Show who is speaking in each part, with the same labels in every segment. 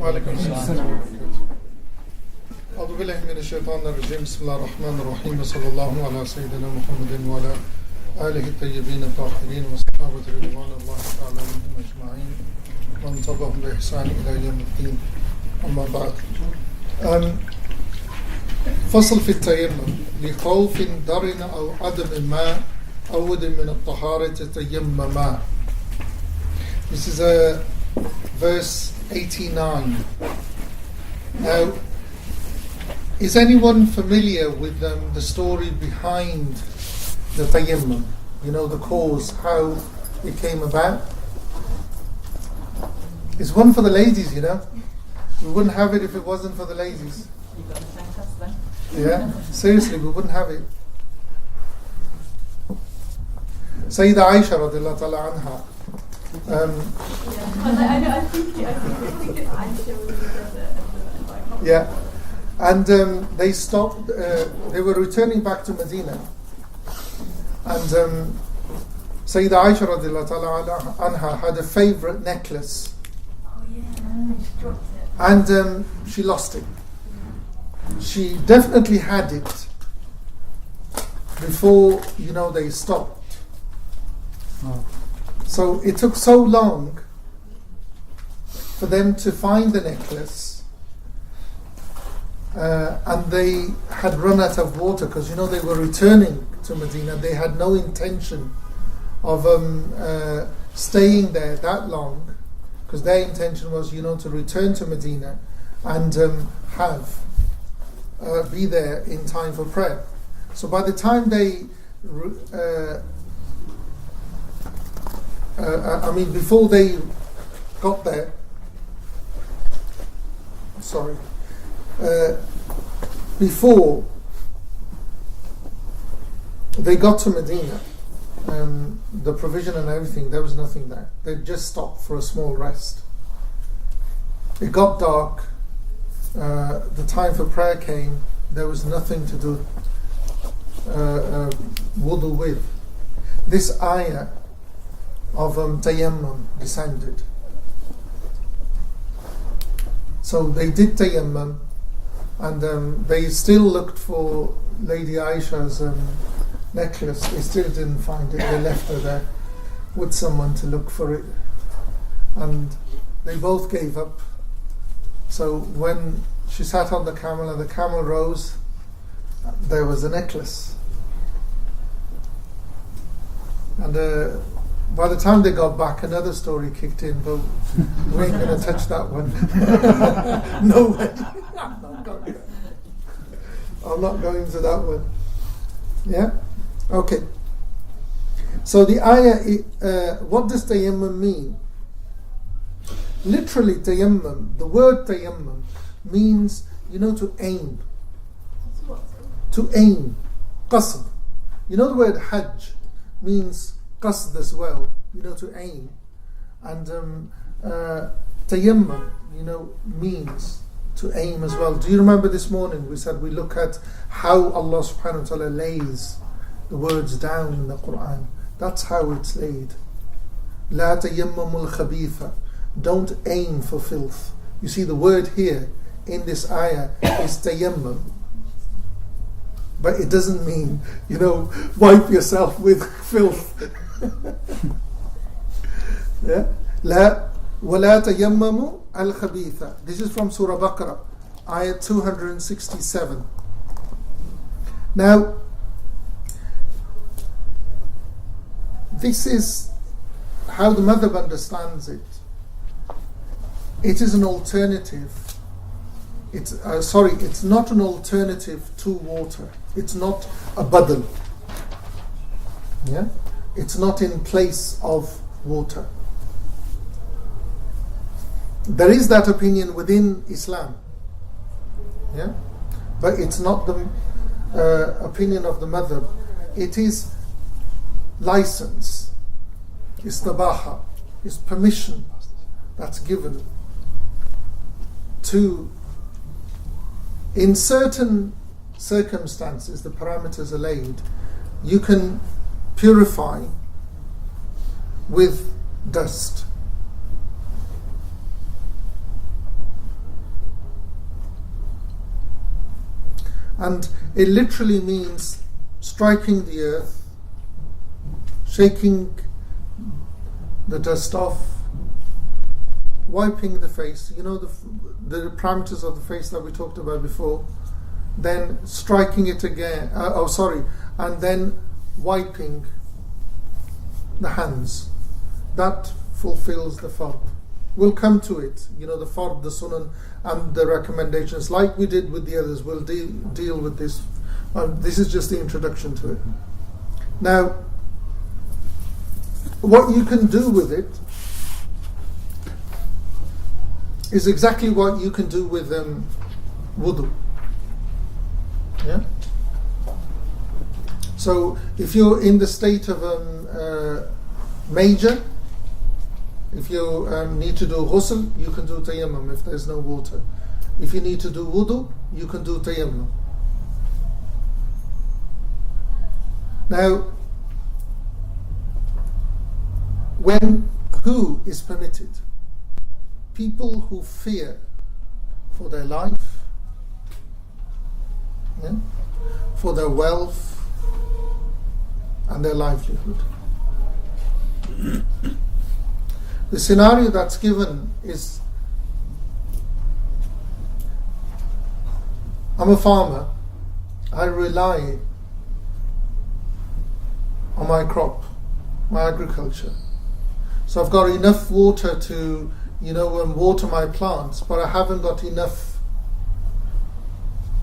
Speaker 1: وعليكم السلام. أعوذ بالله من الشيطان الرجيم. بسم الله الرحمن الرحيم. صلى الله على سيدنا محمد وعلى آله الطيبين الطاهرين وصحابة رضوان الله تعالى عنهم أجمعين ومن تبعهم بإحسان إلى يوم الدين. أما بعد. فصل في التيمم لخوف درن أو عدم ما أود من الطهارة تيمما. This is verse 89. Now, is anyone familiar with the story behind the tayammum? You know, the cause, how it came about? It's one for the ladies, you know. We wouldn't have it if it wasn't for the ladies. Yeah, seriously, we wouldn't have it. Sayyida Aisha radiallahu ta'ala anha.
Speaker 2: I think it's Aisha.
Speaker 1: Yeah, and they stopped. They were returning back to Medina, and Sayyida Aisha radiallahu ta'ala anha had a favorite necklace.
Speaker 2: Oh yeah, she dropped it.
Speaker 1: And she lost it. She definitely had it before, you know, they stopped. Oh. So it took so long for them to find the necklace, and they had run out of water because, you know, they were returning to Medina. They had no intention of staying there that long, because their intention was, you know, to return to Medina and be there in time for prayer. So by the time they before they got there, before they got to Medina, the provision and everything, there was nothing there. They just stopped for a small rest. It got dark, the time for prayer came, there was nothing to do wudu with. This ayah of tayammum descended. So they did tayammum, and they still looked for Lady Aisha's necklace. They still didn't find it. They left her there with someone to look for it, and they both gave up. So when she sat on the camel and the camel rose, there was a necklace. And by the time they got back, another story kicked in, but we ain't going to touch that one. No way. I'm not going to that one. Yeah? Okay. So the ayah, what does tayammum mean? Literally tayammum, the word tayammum means, you know, to aim. To aim. Qasd. You know the word Hajj means qasd as well, you know, to aim. And tayammum, you know, means to aim as well. Do you remember this morning we said we look at how Allah subhanahu wa ta'ala lays the words down in the Quran? That's how it's laid. La tayammamul khabitha. Don't aim for filth. You see, the word here in this ayah is tayammum, but it doesn't mean, you know, wipe yourself with filth. Yeah? La wala tayammamu al khabitha. This is from Surah Baqarah, ayah 267. Now, this is how the madhab understands it. It is an alternative. It's not an alternative to water. It's not a badal. Yeah, it's not in place of water. There is that opinion within Islam. Yeah, but it's not the opinion of the madhab. It is license. It's tabaha. It's permission that's given to, in certain circumstances, the parameters are laid, you can purify with dust. And it literally means striking the earth, shaking the dust off, wiping the face, you know, the parameters of the face that we talked about before, then striking it again, and then wiping the hands. That fulfills the fard. We'll come to it, you know, the fard, the sunan, and the recommendations, like we did with the others. We'll deal with this. This is just the introduction to it. Now, what you can do with it is exactly what you can do with wudu. Yeah? So, if you're in the state of major, if you need to do ghusl, you can do tayammum if there's no water. If you need to do wudu, you can do tayammum. Now, who is permitted? People who fear for their life, yeah, for their wealth and their livelihood. The scenario that's given is, I'm a farmer, I rely on my crop, my agriculture. So I've got enough water to, water my plants, but I haven't got enough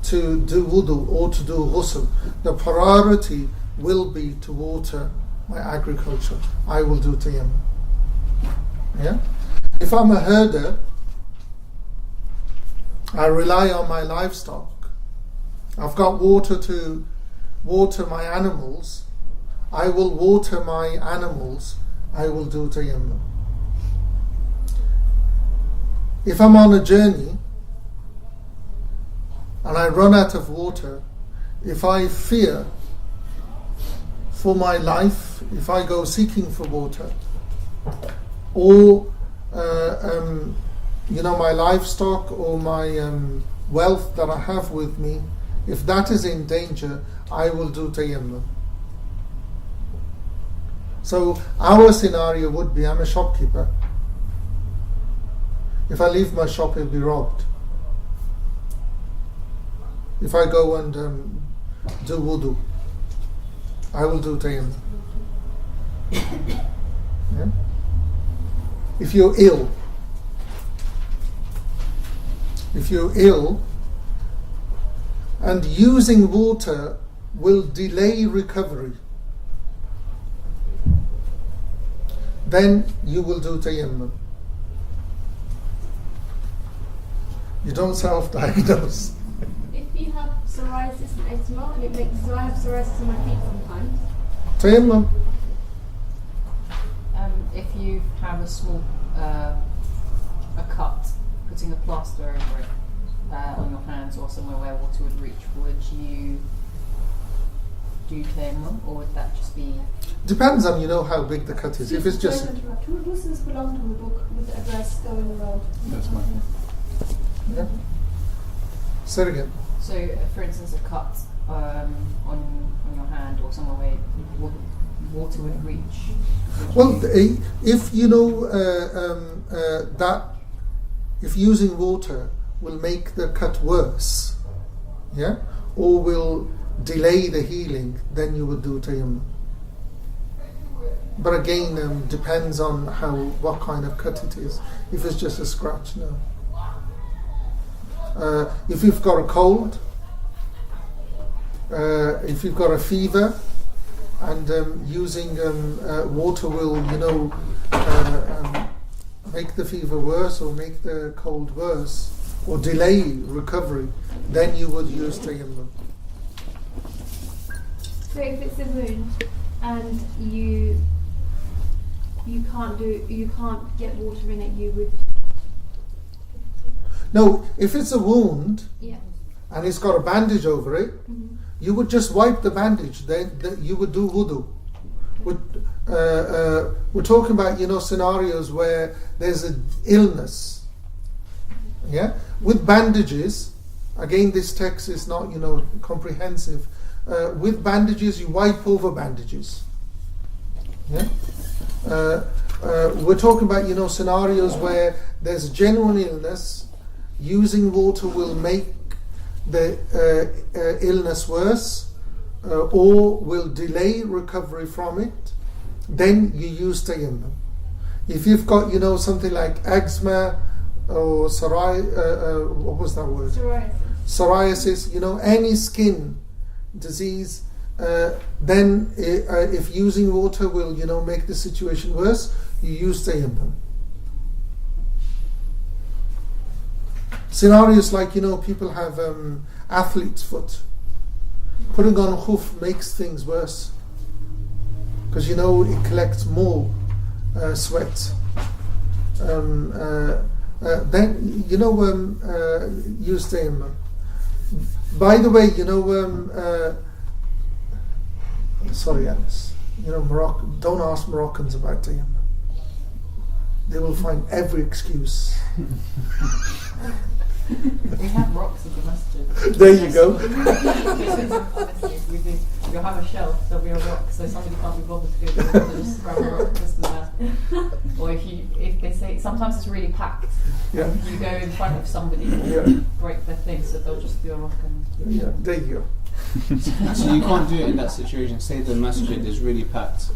Speaker 1: to do wudu or to do ghusl. The priority will be to water my agriculture. I will do tayammum. Yeah? If I'm a herder, I rely on my livestock. I've got water to water my animals. I will water my animals. I will do tayammum. If I'm on a journey and I run out of water, if I fear for my life, if I go seeking for water, or my livestock or my wealth that I have with me, if that is in danger, I will do tayammum. So our scenario would be, I'm a shopkeeper. If I leave my shop, it'll be robbed. If I go and do wudu, I will do tayammum. Yeah? If you're ill and using water will delay recovery, then you will do tayammum. You don't self-diagnose.
Speaker 2: If you have psoriasis and eczema, and it makes, so I have psoriasis on my feet sometimes.
Speaker 1: Tayammum.
Speaker 3: If you have a small a cut, putting a plaster over it on your hands or somewhere where water would reach, would you do tayammum, or would that just be?
Speaker 1: Depends on how big the cut is. If it's just.
Speaker 2: Who does this belong to the book with the address going around?
Speaker 4: That's mine.
Speaker 1: Yeah. Say it again.
Speaker 3: So, for instance, a cut on your hand or somewhere where water would reach.
Speaker 1: Well, if that, if using water will make the cut worse, yeah, or will delay the healing, then you would do tayammum. But again, depends on what kind of cut it is. If it's just a scratch, no. If you've got a cold, if you've got a fever, and using water will, make the fever worse or make the cold worse or delay recovery, then you would use tayammum.
Speaker 2: So if it's a wound and you can't get water in it, you would.
Speaker 1: No, if it's a wound,
Speaker 2: Yeah.
Speaker 1: and it's got a bandage over it,
Speaker 2: Mm-hmm.
Speaker 1: you would just wipe the bandage. Then you would do wudu. We're talking about scenarios where there's an illness. Yeah, with bandages, again, this text is not, comprehensive. With bandages, you wipe over bandages. Yeah. We're talking about, scenarios where there's genuine illness. Using water will make the illness worse, or will delay recovery from it. Then you use tayammum. If you've got, something like eczema or what was that word? Psoriasis, any skin disease, then if using water will, make the situation worse, you use tayammum. Scenarios like, people have athlete's foot. Putting on khuf makes things worse because, it collects more sweat. Then, use tayammum. By the way, sorry, Anis, Morocco, don't ask Moroccans about tayammum. They will find every excuse.
Speaker 3: We have rocks at the masjid.
Speaker 1: There you go.
Speaker 3: You'll have a shelf, there'll be a rock, so somebody can't be bothered to go to the just grab a rock just there. Or if they say, sometimes it's really packed.
Speaker 1: Yeah.
Speaker 3: You go in front of somebody, break their thing, so they'll just do a rock and...
Speaker 1: Yeah, there you go.
Speaker 4: So you can't do it in that situation. Say the masjid is really packed,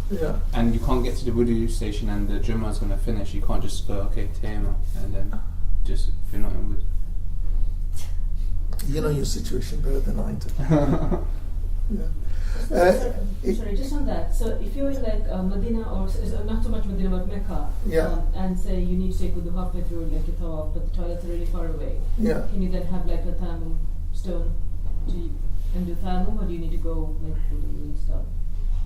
Speaker 4: and you can't get to the wudu station, and the Jummah is going to finish. You can't just go, okay, tayammum, and then just, if you're not in wudu.
Speaker 1: You know your situation better than I do.
Speaker 5: Sorry, just on that. So if you're in like Medina or not so much Medina but Mecca, and say you need to take wudu halfway through like a tawaf, but the toilets are really far away.
Speaker 1: Yeah.
Speaker 5: Can you then have like a tayammum stone and do tayammum, or do you need to go like wudu and stuff?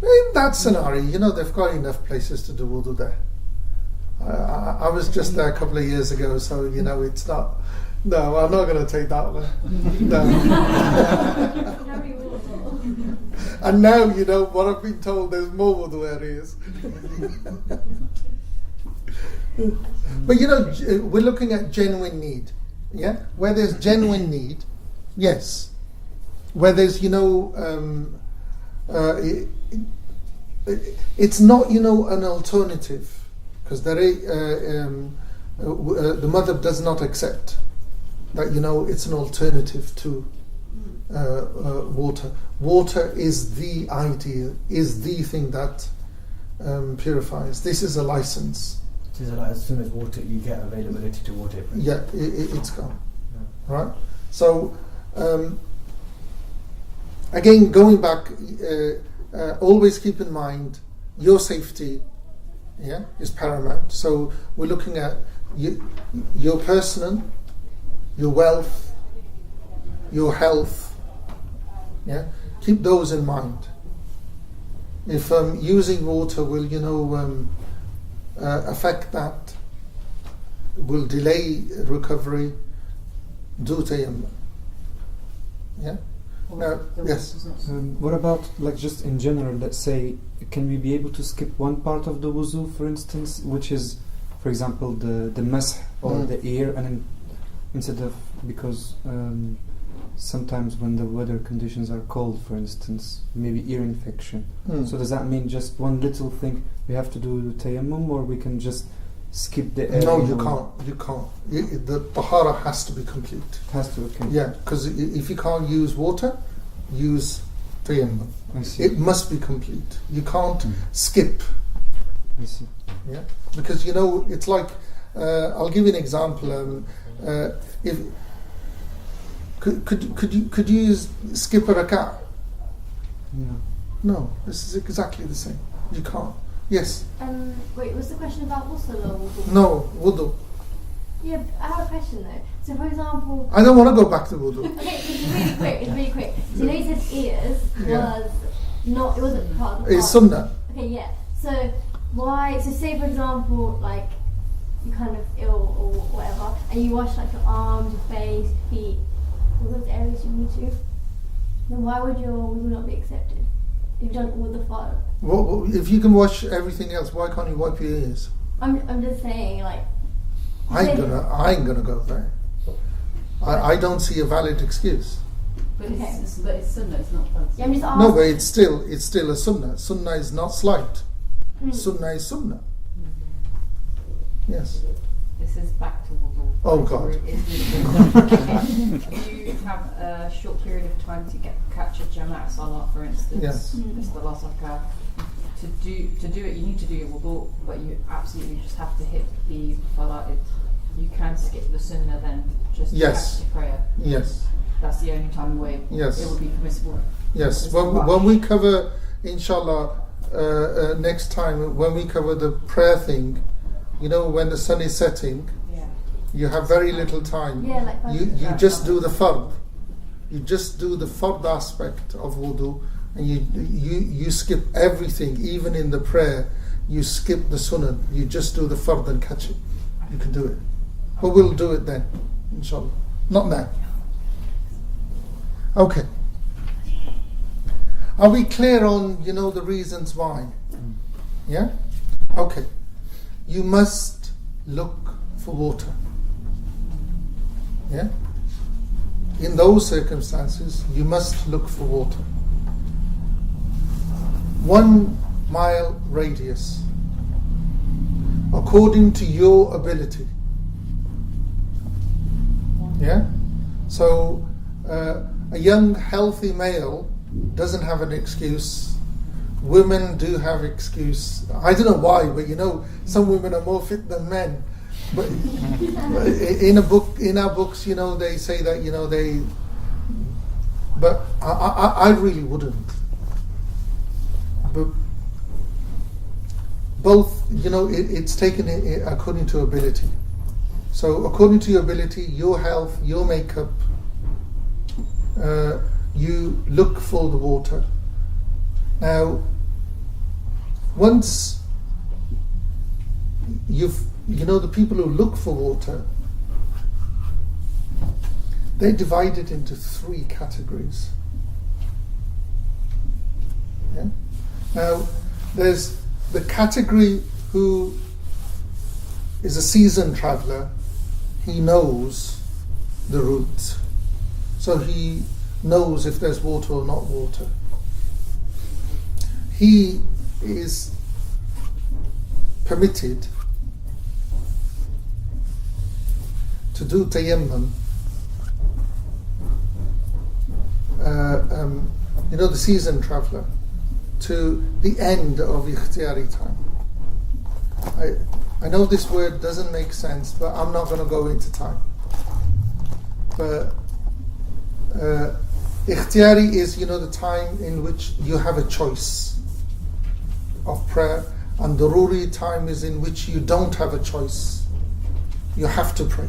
Speaker 1: In that scenario, they've got enough places to do wudu there. I was just there a couple of years ago, so it's not. No, I'm not going to take that one. No. And now, what I've been told, there's more wudu areas. But, we're looking at genuine need. Yeah? Where there's genuine need, yes. Where there's, it's not, an alternative. Because the madhab does not accept that it's an alternative to water. Water is the ideal, is the thing that purifies. This is a license.
Speaker 6: So like as soon as water, you get availability to water it.
Speaker 1: Yeah, it's gone. Yeah. Right. So again, going back, always keep in mind your safety. Yeah, is paramount. So we're looking at your personal, your wealth, your health. Yeah, keep those in mind. If using water will, affect that, will delay recovery, do tayammum. Yeah. Yes.
Speaker 7: What about just in general? Let's say, can we be able to skip one part of the wuzu, for instance, which is, for example, the mash or the ear, and then instead of because sometimes when the weather conditions are cold, for instance, maybe ear infection. So does that mean just one little thing we have to do tayammum, or we can just skip the air?
Speaker 1: No, you can't. You can't. The tahara has to be complete.
Speaker 7: Has to be complete.
Speaker 1: Yeah, because if you can't use water, use tayammum.
Speaker 7: I see.
Speaker 1: It must be complete. You can't skip.
Speaker 7: I see.
Speaker 1: Yeah, because it's like I'll give you an example. If could you skip a rak'ah? No, this is exactly the same. You can't. Yes.
Speaker 2: Wait, was the question about ghusl or wudu?
Speaker 1: No, wudu.
Speaker 2: Yeah, I have a question though. So, for example,
Speaker 1: I don't want to go back to wudu.
Speaker 2: Okay, it's really quick. So, you said ears was not. It wasn't part of the
Speaker 1: It's sunnah.
Speaker 2: Okay, yeah. So why? So, say for example, like you're kind of ill or whatever, and you wash like your arms, your face, feet, all those areas you need to. Then why would your wudu not be accepted? You've done all the far.
Speaker 1: Well, if you can wash everything else, why can't you wipe your ears?
Speaker 2: I'm just saying, like.
Speaker 1: I ain't gonna go there. I don't see a valid excuse.
Speaker 3: But it's sunnah, it's not fancy.
Speaker 2: Yeah, I'm just asking.
Speaker 1: No, but it's still a sunnah. Sunnah is not slight. Sunnah is sunnah. Yes.
Speaker 3: This is back to wudu.
Speaker 1: Oh God.
Speaker 3: If you have a short period of time to catch a Jamaat Salah, for instance,
Speaker 1: Yes.
Speaker 3: it's the last Zakat. To do it, you need to do your wudu, but you absolutely just have to hit the fara'id. You can skip the sunnah then, just
Speaker 1: Yes.
Speaker 3: catch the prayer.
Speaker 1: Yes.
Speaker 3: That's the only time where
Speaker 1: Yes.
Speaker 3: it would be permissible.
Speaker 1: Yes.
Speaker 3: It's not
Speaker 1: When
Speaker 3: rush.
Speaker 1: we cover, inshallah, next time, when we cover the prayer thing, you know, when the sun is setting,
Speaker 3: Yeah.
Speaker 1: you have very little time.
Speaker 2: Yeah, like
Speaker 1: You just do the fard. You just do the fard aspect of wudu, and you skip everything, even in the prayer. You skip the sunnah. You just do the fard and catch it. You can do it, but we'll do it then, inshallah. Not now. Okay. Are we clear on the reasons why? Yeah. Okay. You must look for water. Yeah? In those circumstances, you must look for water. 1 mile radius, according to your ability. Yeah? So, a young, healthy male doesn't have an excuse. Women do have excuse. I don't know why, but some women are more fit than men. But in our books, they say that they. But I really wouldn't. But both, it's taken according to ability. So according to your ability, your health, your makeup, you look for the water. Now, once the people who look for water, they divide it into 3 categories. Yeah? Now, there's the category who is a seasoned traveller. He knows the route, so he knows if there's water or not water. He is permitted to do tayammum. The seasoned traveller, to the end of ikhtiyari time. I know this word doesn't make sense, but I'm not going to go into time. But ikhtiyari is, the time in which you have a choice of prayer, and daruri time is in which you don't have a choice. You have to pray.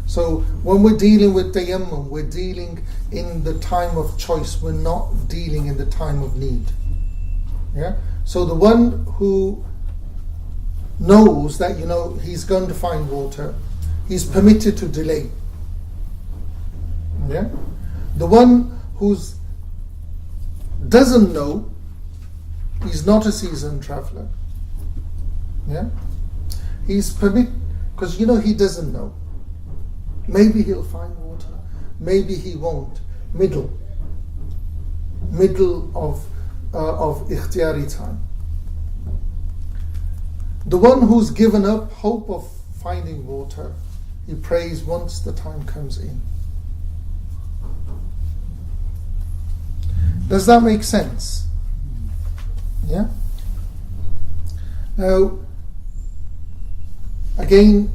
Speaker 1: So when we're dealing with tayammum, we're dealing in the time of choice. We're not dealing in the time of need. Yeah. So the one who knows that he's going to find water, he's permitted to delay. Yeah. The one who doesn't know, he's not a seasoned traveller. Yeah. He's permitted, because he doesn't know. Maybe he'll find water, maybe he won't. Middle of ikhtiyari time. The one who's given up hope of finding water, he prays once the time comes in. Does that make sense? Yeah? Now, again,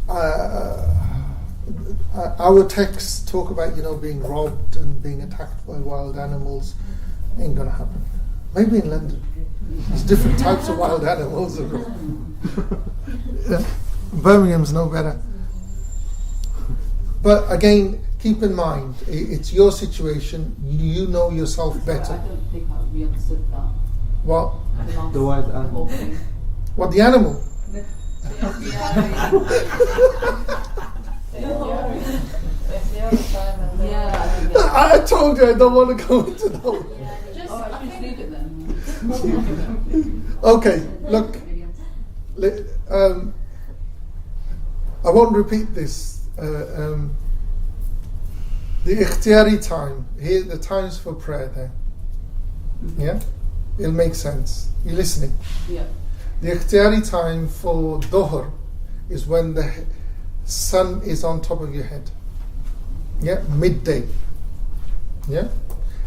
Speaker 1: our texts talk about being robbed and being attacked by wild animals. Ain't gonna happen. Maybe in London there's different types of wild animals. Yeah. Birmingham's no better. But again, keep in mind, it's your situation. You know yourself better.
Speaker 3: I don't think we understood that.
Speaker 1: What?
Speaker 7: The wild animal.
Speaker 1: What, the animal? I told you I don't want to go into that.
Speaker 3: Just leave it then.
Speaker 1: Okay, look. won't repeat this. The ikhtiyari time, here the times for prayer there. Yeah? It'll make sense. You listening?
Speaker 3: Yeah.
Speaker 1: The ikhtiyari time for dhuhr is when the sun is on top of your head. Yeah? Midday. Yeah?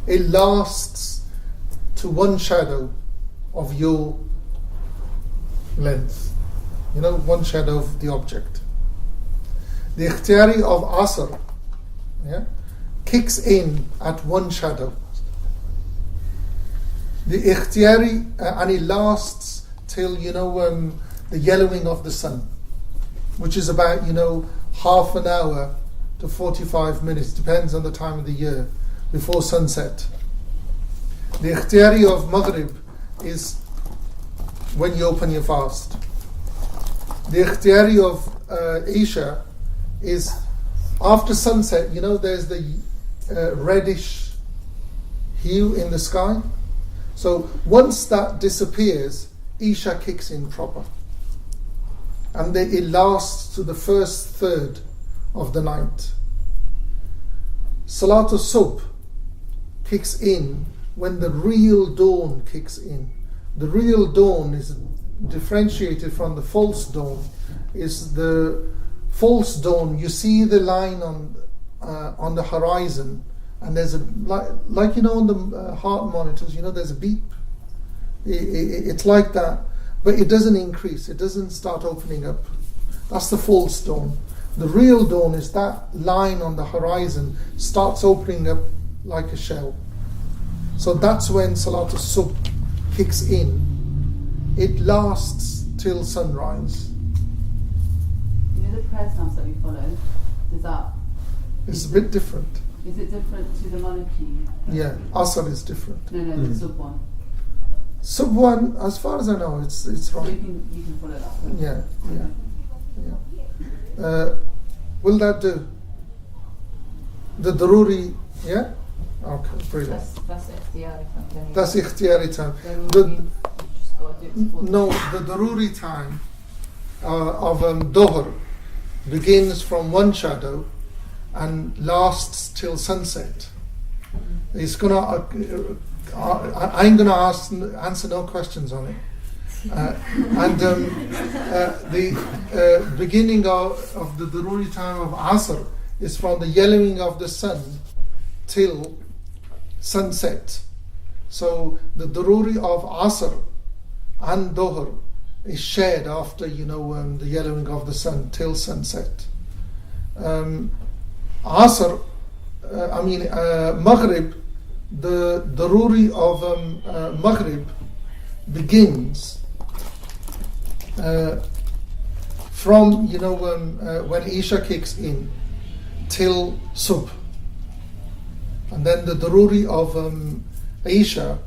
Speaker 1: It lasts to one shadow of your length. You know, one shadow of the object. The ikhtiyari of Asr, yeah, kicks in at one shadow. The ikhtiyari, and it lasts till, the yellowing of the sun, which is about, half an hour to 45 minutes, depends on the time of the year, before sunset. The ikhtiyari of Maghrib is when you open your fast. The ikhtiyari of Isha is after sunset. There's the reddish hue in the sky. So once that disappears, Isha kicks in proper. And it lasts to the first third of the night. Salatul Subh kicks in when the real dawn kicks in. The real dawn is differentiated from the false dawn. Is the false dawn, you see the line on the horizon, and there's on the heart monitors, there's a beep. It's like that, but it doesn't increase. It doesn't start opening up. That's the false dawn. The real dawn is that line on the horizon starts opening up like a shell. So that's when Salatul Subh kicks in. It lasts till sunrise.
Speaker 3: The prayer times that we follow,
Speaker 1: It's a bit different.
Speaker 3: Is it different to the Maliki?
Speaker 1: Yeah, Asr is different.
Speaker 3: No, the Subh one.
Speaker 1: Subh one, as far as I know, it's right.
Speaker 3: You can follow that.
Speaker 1: Yeah. Will that do? The daruri, yeah? Okay, brilliant.
Speaker 3: That's ikhtiyari time.
Speaker 1: That's ikhtiyari time. The daruri time of dhuhr begins from one shadow and lasts till sunset. It's gonna. I ain't gonna answer no questions on it. The beginning of the daruri time of Asr is from the yellowing of the sun till sunset. So the daruri of Asr and dhuhr is shared after the yellowing of the sun till sunset. Maghrib, the daruri of Maghrib begins from when Isha kicks in till Subh, and then the daruri of Isha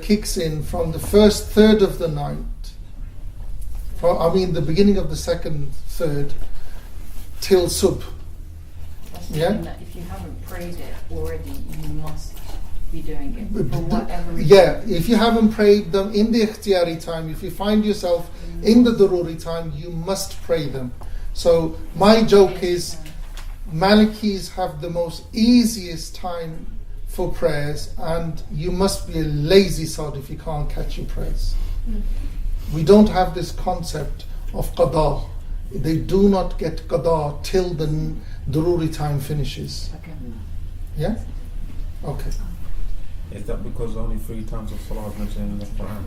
Speaker 1: kicks in from the first third of the night. The beginning of the second third till Subh.
Speaker 3: Yeah. That if you haven't prayed it already, you must be doing it for whatever reason.
Speaker 1: Yeah, if you haven't prayed them in the ikhtiyari time, if you find yourself in the daruri time, you must pray them. So my joke is, Malikis have the most easiest time for prayers, and you must be a lazy sod if you can't catch your prayers. We don't have this concept of qada. They do not get qada till the daruri time finishes.
Speaker 3: Okay.
Speaker 1: Yeah? Okay.
Speaker 8: Is that because only 3 times of salah is mentioned in the Quran?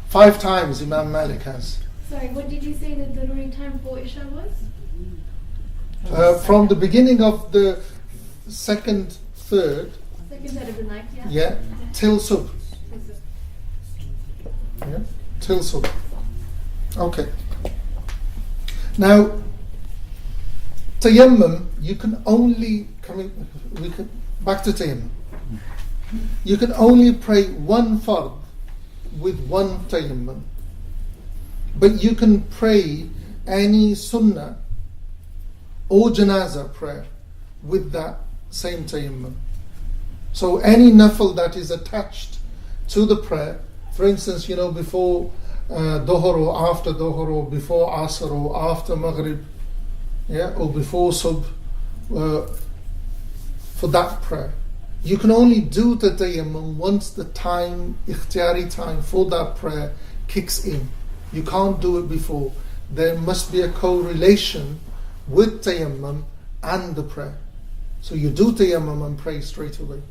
Speaker 1: 5 times Imam Malik has.
Speaker 2: Sorry, what did you say the daruri time for Isha was?
Speaker 1: From the beginning of the second third
Speaker 2: of the night,
Speaker 1: yeah, till Subh. Yeah, till Subh. Okay. Now, tayammum, you can only back to tayammum. You can only pray one fard with one tayammum, but you can pray any sunnah or janazah prayer with that same tayammum. So any nafil that is attached to the prayer, for instance, before Dhuhr or after Dhuhr or before Asr or after Maghrib, or before Subh, for that prayer. You can only do the tayammum once the time, ikhtiyari time for that prayer kicks in. You can't do it before. There must be a correlation with tayammum and the prayer. So you do tayammum and pray straight away.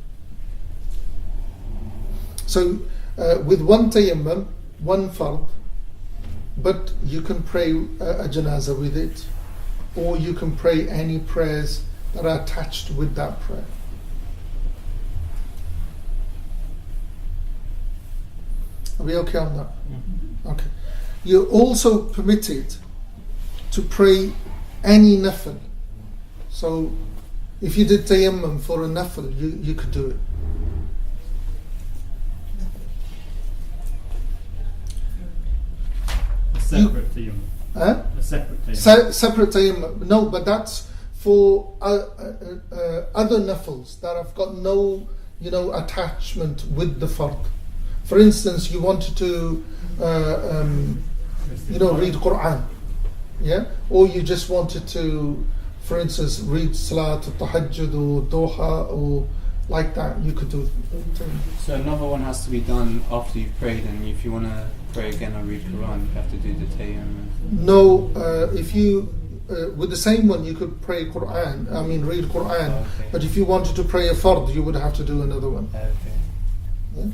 Speaker 1: So with one tayammum, one fard, but you can pray a janazah with it, or you can pray any prayers that are attached with that prayer. Are we okay on that? Okay. You're also permitted to pray any nafil. So if you did tayammum for a nafil, you could do it.
Speaker 9: Separate tayammum. A separate tayammum.
Speaker 1: Separate tayammum. No, but that's for other nafils that have got no, attachment with the fard. For instance, you wanted to, read Quran, or you just wanted to, for instance, read Salat, Tahajjud, or Doha, or like that. You could do.
Speaker 4: So another one has to be done after you've prayed, and if you want to pray again or read Quran, you have to do the tayammum.
Speaker 1: No, if you with the same one you could pray Quran. I mean, read Quran.
Speaker 4: Okay.
Speaker 1: But if you wanted to pray a fard, you would have to do another one.
Speaker 4: Okay.
Speaker 1: Yeah?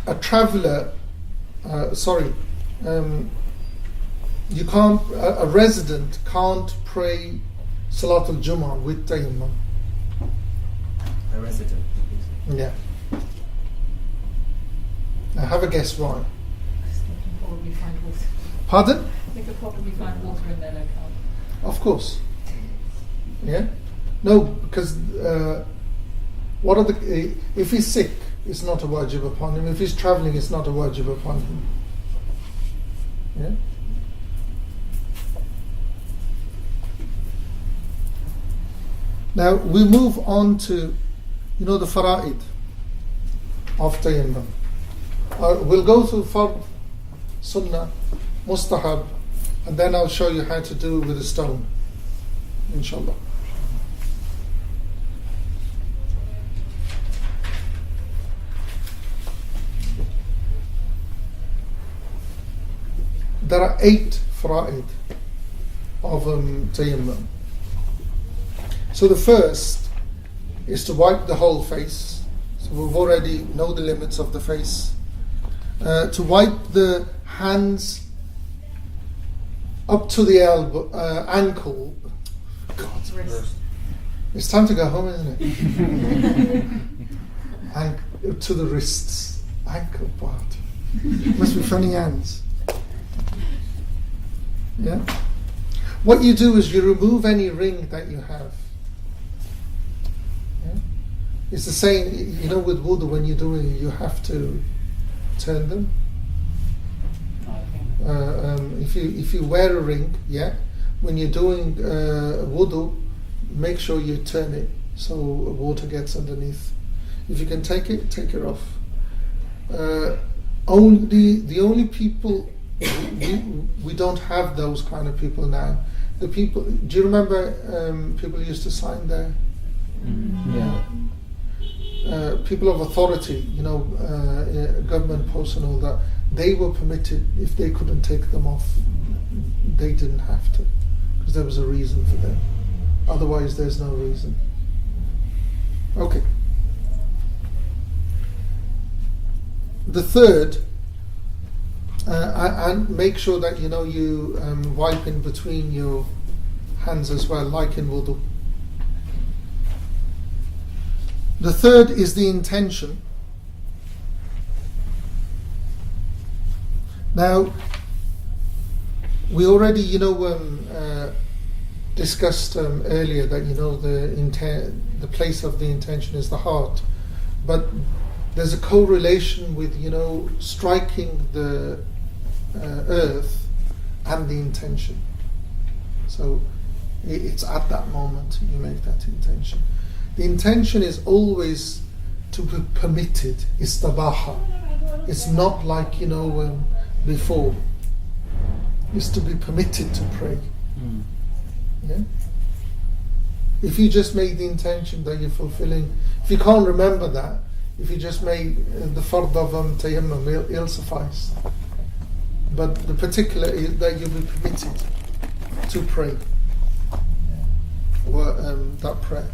Speaker 1: A traveller, you can't. A resident can't pray Salat al-Jum'ah with tayammum.
Speaker 6: A resident.
Speaker 1: Yeah. Now have a guess why.
Speaker 3: They can probably find water.
Speaker 1: Pardon?
Speaker 3: They could probably find water in their locale.
Speaker 1: Of course. Yeah. No, because what are the? If he's sick, it's not a wajib upon him. If he's travelling, it's not a wajib upon him. Yeah. Now we move on to, the fara'id of tayammum. We'll go through fard, sunnah, mustahab, and then I'll show you how to do with a stone, inshallah. There are 8 fara'id of tayammum. So the first is to wipe the whole face. So we've already know the limits of the face. To wipe the hands up to the elbow, ankle. God,
Speaker 3: Wrist.
Speaker 1: it's time to go home, isn't it? To the wrists, ankle part. Must be funny hands. Yeah. What you do is you remove any ring that you have. Yeah? It's the same, with wudu when you're doing it, you have to turn them. If you wear a ring, when you're doing wudu, make sure you turn it so water gets underneath. If you can take it off. The only people, we don't have those kind of people now. The people, do you remember people used to sign there? Yeah. People of authority, government posts and all that, they were permitted, if they couldn't take them off, they didn't have to, because there was a reason for them. Otherwise, there's no reason. Okay. The third, and make sure that you wipe in between your hands as well, like in wudu. The third is the intention. Now, we already, discussed earlier that the place of the intention is the heart, but there's a correlation with striking the earth and the intention. So it's at that moment you make that intention. The intention is always to be permitted, istabaha. It's not like, before. It's to be permitted to pray. Yeah? If you just made the intention that you're fulfilling, if you can't remember that, if you just made the fard of tayammum, it'll suffice. But the particular is that you'll be permitted to pray, or that prayer.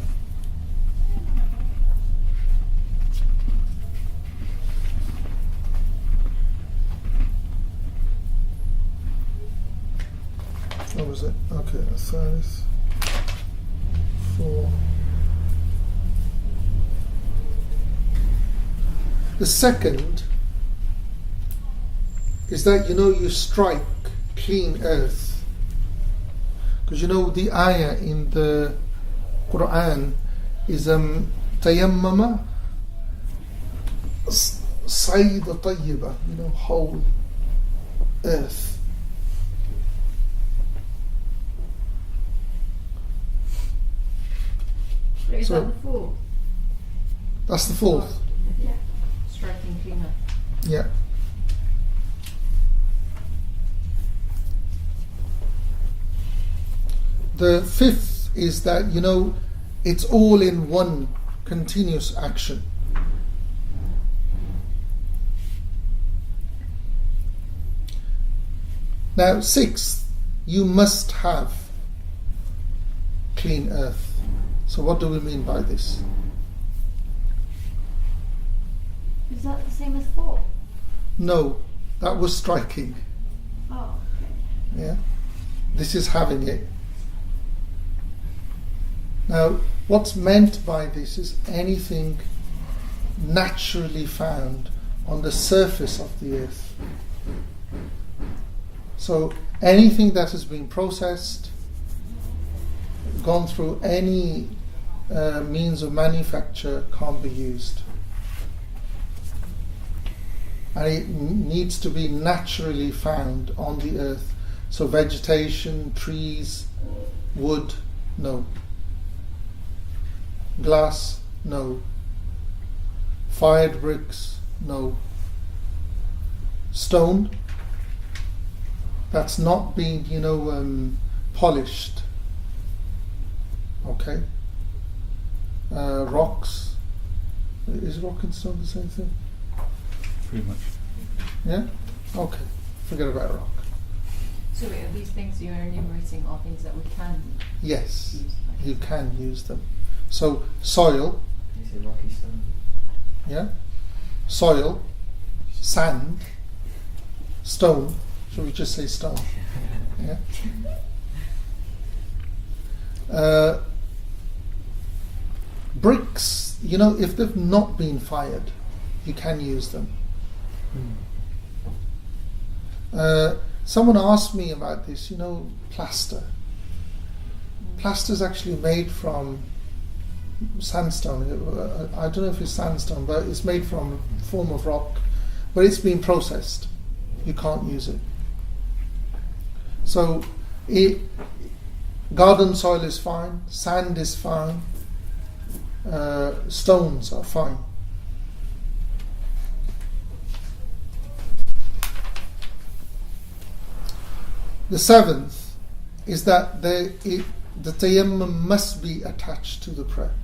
Speaker 1: What was it? Okay, a third, 4. The second is that you strike clean earth, because the ayah in the Quran is tayammama sayda tayyiba, whole earth.
Speaker 3: Is that the fourth?
Speaker 1: That's the fourth.
Speaker 3: Yeah. Striking cleaner.
Speaker 1: Yeah. The fifth is that, it's all in one continuous action. Now, sixth, you must have clean earth. So what do we mean by this?
Speaker 2: Is that the same as 4?
Speaker 1: No, that was striking.
Speaker 2: Oh, okay.
Speaker 1: Yeah? This is having it. Now, what's meant by this is anything naturally found on the surface of the earth. So anything that has been processed, gone through any means of manufacture, can't be used. And it needs to be naturally found on the earth. So vegetation, trees, wood, no. Glass, no. Fired bricks, no. Stone, that's not been, polished. Okay. Rocks. Is rock and stone the same thing?
Speaker 6: Pretty much.
Speaker 1: Yeah? Okay. Forget about rock.
Speaker 3: So are these things you're enumerating are things that we can
Speaker 1: Yes.
Speaker 3: use?
Speaker 1: You can use them. So soil.
Speaker 6: Can you say rocky stone?
Speaker 1: Yeah. Soil. Sand. Stone. Shall we just say stone? Yeah. Bricks, if they've not been fired, you can use them. Someone asked me about this, plaster. Plaster is actually made from sandstone. I don't know if it's sandstone, but it's made from a form of rock. But it's been processed. You can't use it. So, garden soil is fine, sand is fine, stones are fine. The seventh is that the tayammum must be attached to the prayer.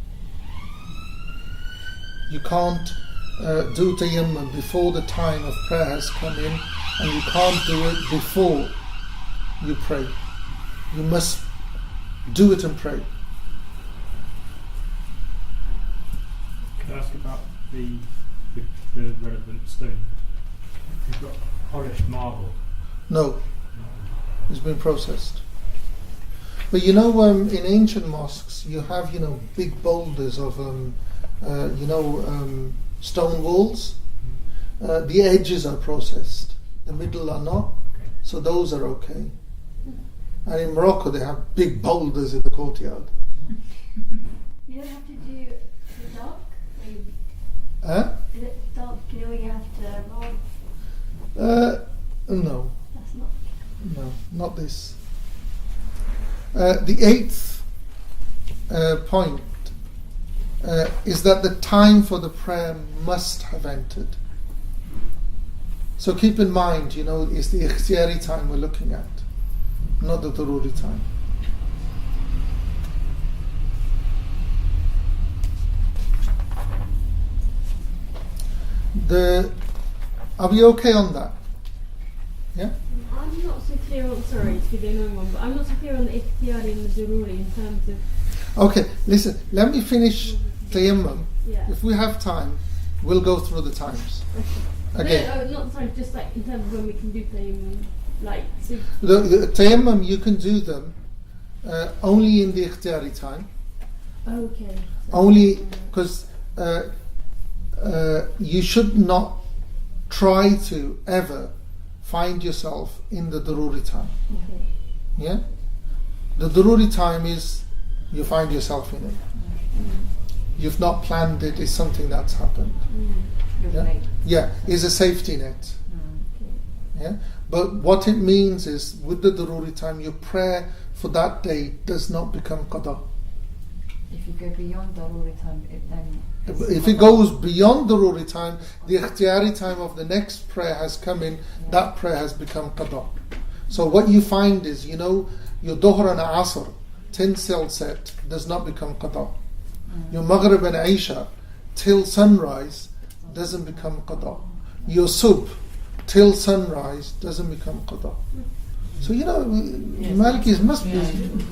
Speaker 1: You can't do tayammum before the time of prayer has come in, and you can't do it before you pray. You must do it and pray.
Speaker 9: Can I ask about the relevant stone? You've got polished marble.
Speaker 1: No, it's been processed. But in ancient mosques you have big boulders of stone walls. The edges are processed, the middle are not. So those are okay. And in Morocco they have big boulders in the courtyard.
Speaker 2: You don't have to do the dark?
Speaker 1: Huh?
Speaker 2: Is it dark where you have to roll?
Speaker 1: No.
Speaker 2: That's not.
Speaker 1: No, not this. The eighth point is that the time for the prayer must have entered. So keep in mind, it's the ikhtiyari time we're looking at, not the daruri time. Are we okay on that? Yeah?
Speaker 2: I'm not so clear on, sorry to be the annoying one, but I'm not so clear on the ikhtiyari and the daruri in terms of...
Speaker 1: Okay, listen, let me finish tayammum.
Speaker 2: Yeah.
Speaker 1: If we have time, we'll go through the times.
Speaker 2: Okay. No, not sorry, just like in terms of when we can do tayammum. Like, so
Speaker 1: the tayammum, you can do them only in the ikhtiyari time.
Speaker 2: Okay.
Speaker 1: Only because you should not try to ever find yourself in the daruri time.
Speaker 2: Okay.
Speaker 1: Yeah? The daruri time is you find yourself in it. You've not planned it, it's something that's happened. Yeah, it's a safety net. Yeah? But what it means is, with the daruri time, your prayer for that day does not become qada.
Speaker 3: If you go beyond daruri time,
Speaker 1: If it goes beyond daruri time, the ikhtiyari time of the next prayer has come in, that prayer has become qada. So what you find is, your dhuhr and asr, 10 cell set, does not become qada. Your maghrib and isha, till sunrise, doesn't become qada. Your subh, till sunrise, doesn't become qada. So Malikis must be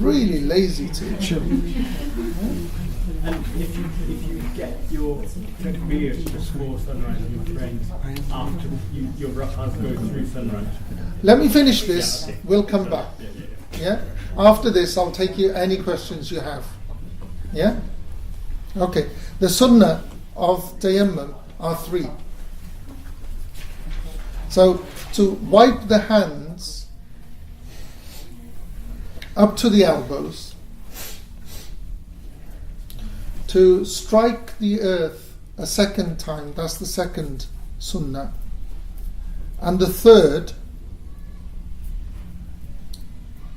Speaker 1: really lazy to chill.
Speaker 9: And if you get your takbir before sunrise and your praying after your rak'ahs go through sunrise.
Speaker 1: Let me finish this, we'll come back. Yeah? After this, I'll take you any questions you have. Yeah? Okay. The sunnah of tayammum are 3. So, to wipe the hands up to the elbows, to strike the earth a second time, that's the second sunnah. And the third,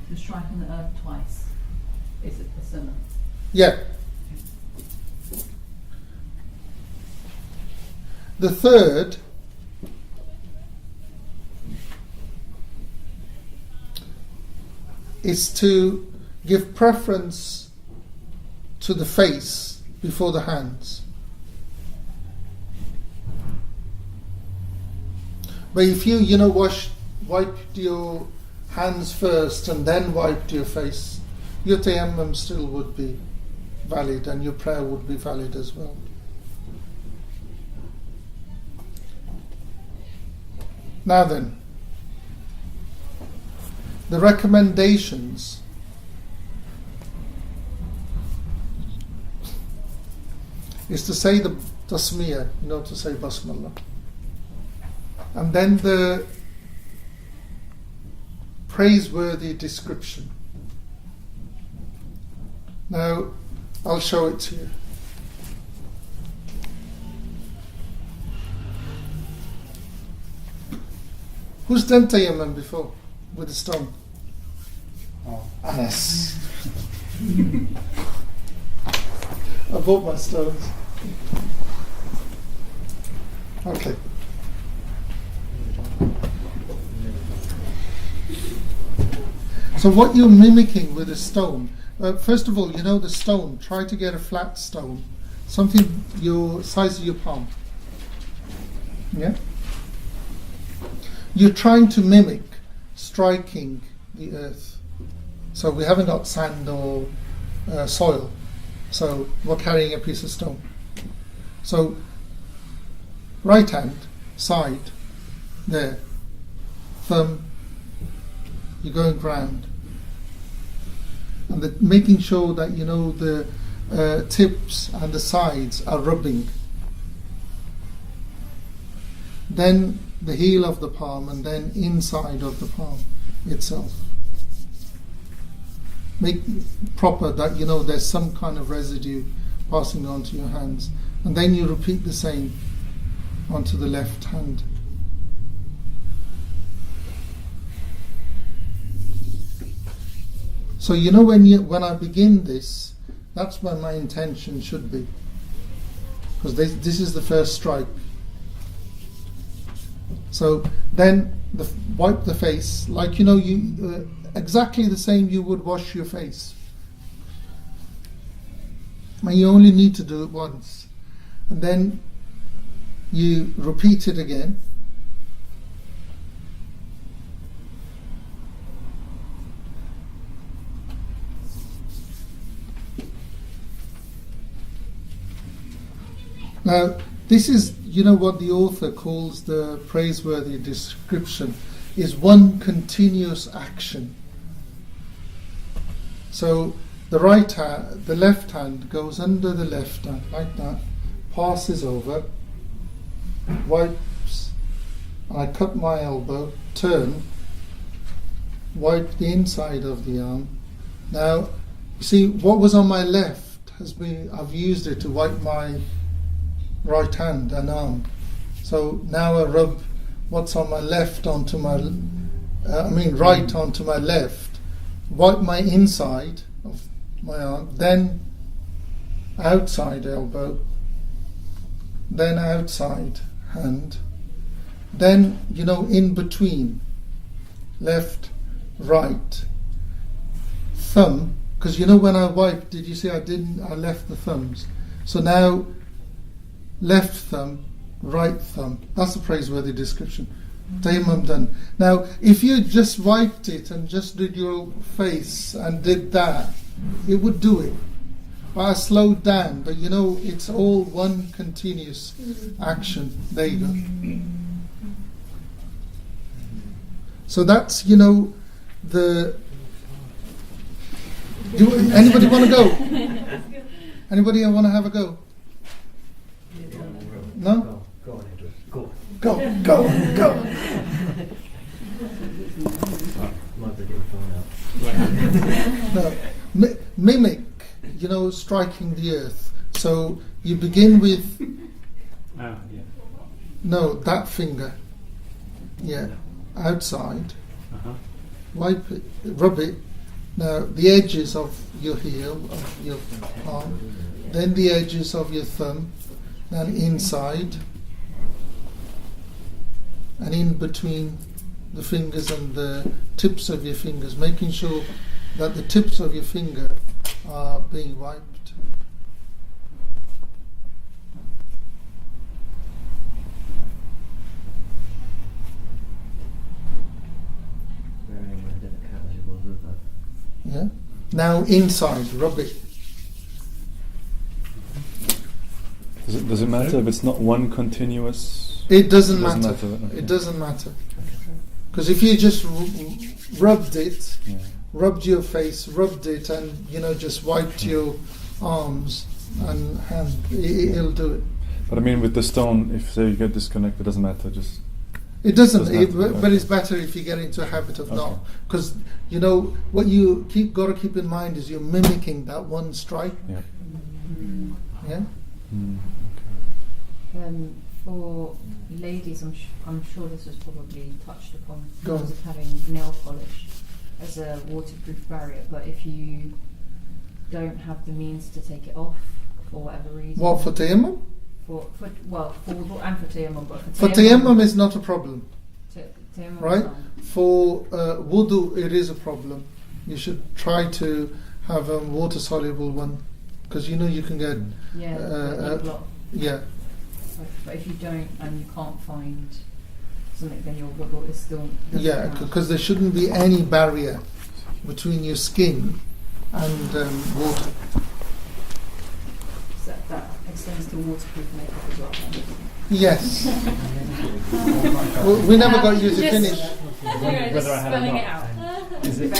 Speaker 3: you're striking the earth twice. Is it the sunnah?
Speaker 1: Yeah. The third is to give preference to the face before the hands. But if you wiped your hands first and then wiped your face, your tayammum still would be valid and your prayer would be valid as well. Now then, the recommendations is to say the tasmiyah, to say basmallah. And then the praiseworthy description. Now, I'll show it to you. Who's done tayammum before with a stone?
Speaker 4: Oh.
Speaker 1: Anas. I bought my stones. Okay. So what you're mimicking with a stone, first of all, the stone, try to get a flat stone, something your size of your palm. Yeah? You're trying to mimic striking the earth. So we haven't got sand or soil. So we're carrying a piece of stone. So right hand, side, there, thumb, you're going round. And making sure that the tips and the sides are rubbing. Then the heel of the palm and then inside of the palm itself. Make proper that there's some kind of residue passing onto your hands. And then you repeat the same onto the left hand. So when I begin this, that's where my intention should be. because this is the first stripe. So then wipe the face like you exactly the same you would wash your face. And you only need to do it once, and then you repeat it again. Now, this is, what the author calls the praiseworthy description, is one continuous action. So the left hand goes under the left hand, like that, passes over, wipes, I cut my elbow, turn, wipe the inside of the arm. Now, you see, what was on my left I've used it to wipe my right hand and arm. So now I rub what's on my left onto my, right onto my left, wipe my inside of my arm, then outside elbow, then outside hand, then in between, left, right, thumb, because when I wiped, did you see I left the thumbs. So now left thumb, right thumb. That's a praiseworthy description. Tayammum done. Now, if you just wiped it and just did your face and did that, it would do it. But I slowed down. But it's all one continuous action. There you go. So that's the. Anybody want to go? Anybody want to have a go? No?
Speaker 6: Go on, Edward. Go.
Speaker 1: Go. No. Mimic, striking the earth. So you begin with. No, that finger. Yeah, outside. Wipe it, rub it. Now the edges of your heel, of your arm, then the edges of your thumb, then inside, and in between the fingers and the tips of your fingers, making sure that the tips of your finger are being wiped. Yeah. Now inside, rub it.
Speaker 10: Does it matter if it's not one continuous?
Speaker 1: It doesn't matter. Okay. It doesn't matter. Because if you just rubbed it, rubbed your face, rubbed it, and just wiped your arms and hands, it'll do it.
Speaker 10: But with the stone, if say you get disconnected, it doesn't matter.
Speaker 1: It doesn't. But it's better if you get into a habit of not, because what you got to keep in mind is you're mimicking that one strike.
Speaker 10: Yeah.
Speaker 1: Yeah.
Speaker 3: For ladies, I'm sure this was probably touched upon
Speaker 1: Go
Speaker 3: because of having nail polish as a waterproof barrier. But if you don't have the means to take it off for whatever reason,
Speaker 1: what, for tayammum?
Speaker 3: For wudu and for tayammum, but
Speaker 1: for tayammum is not a problem,
Speaker 3: tayammum
Speaker 1: right? For wudu, it is a problem. You should try to have a water soluble one, because you can get yeah.
Speaker 3: But if you don't and you can't find something, then your wudu is still
Speaker 1: because there shouldn't be any barrier between your skin and water.
Speaker 3: So that extends to waterproof makeup as well.
Speaker 1: Yes. We never got you to finish.
Speaker 9: Whether I had or not. Is it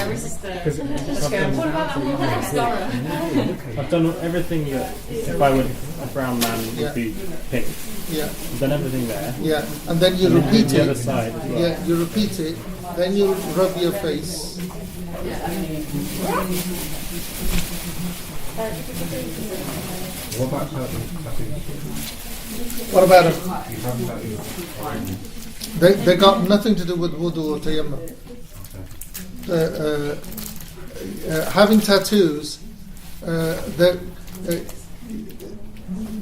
Speaker 9: I've done everything that if I were a brown man would be pink.
Speaker 1: Yeah.
Speaker 9: I've done everything there.
Speaker 1: Yeah, and then you repeat
Speaker 9: the
Speaker 1: it.
Speaker 9: other side as well.
Speaker 1: Yeah, you repeat it. Then you rub your face. What about it? They got nothing to do with wudu or tayammum. Having tattoos,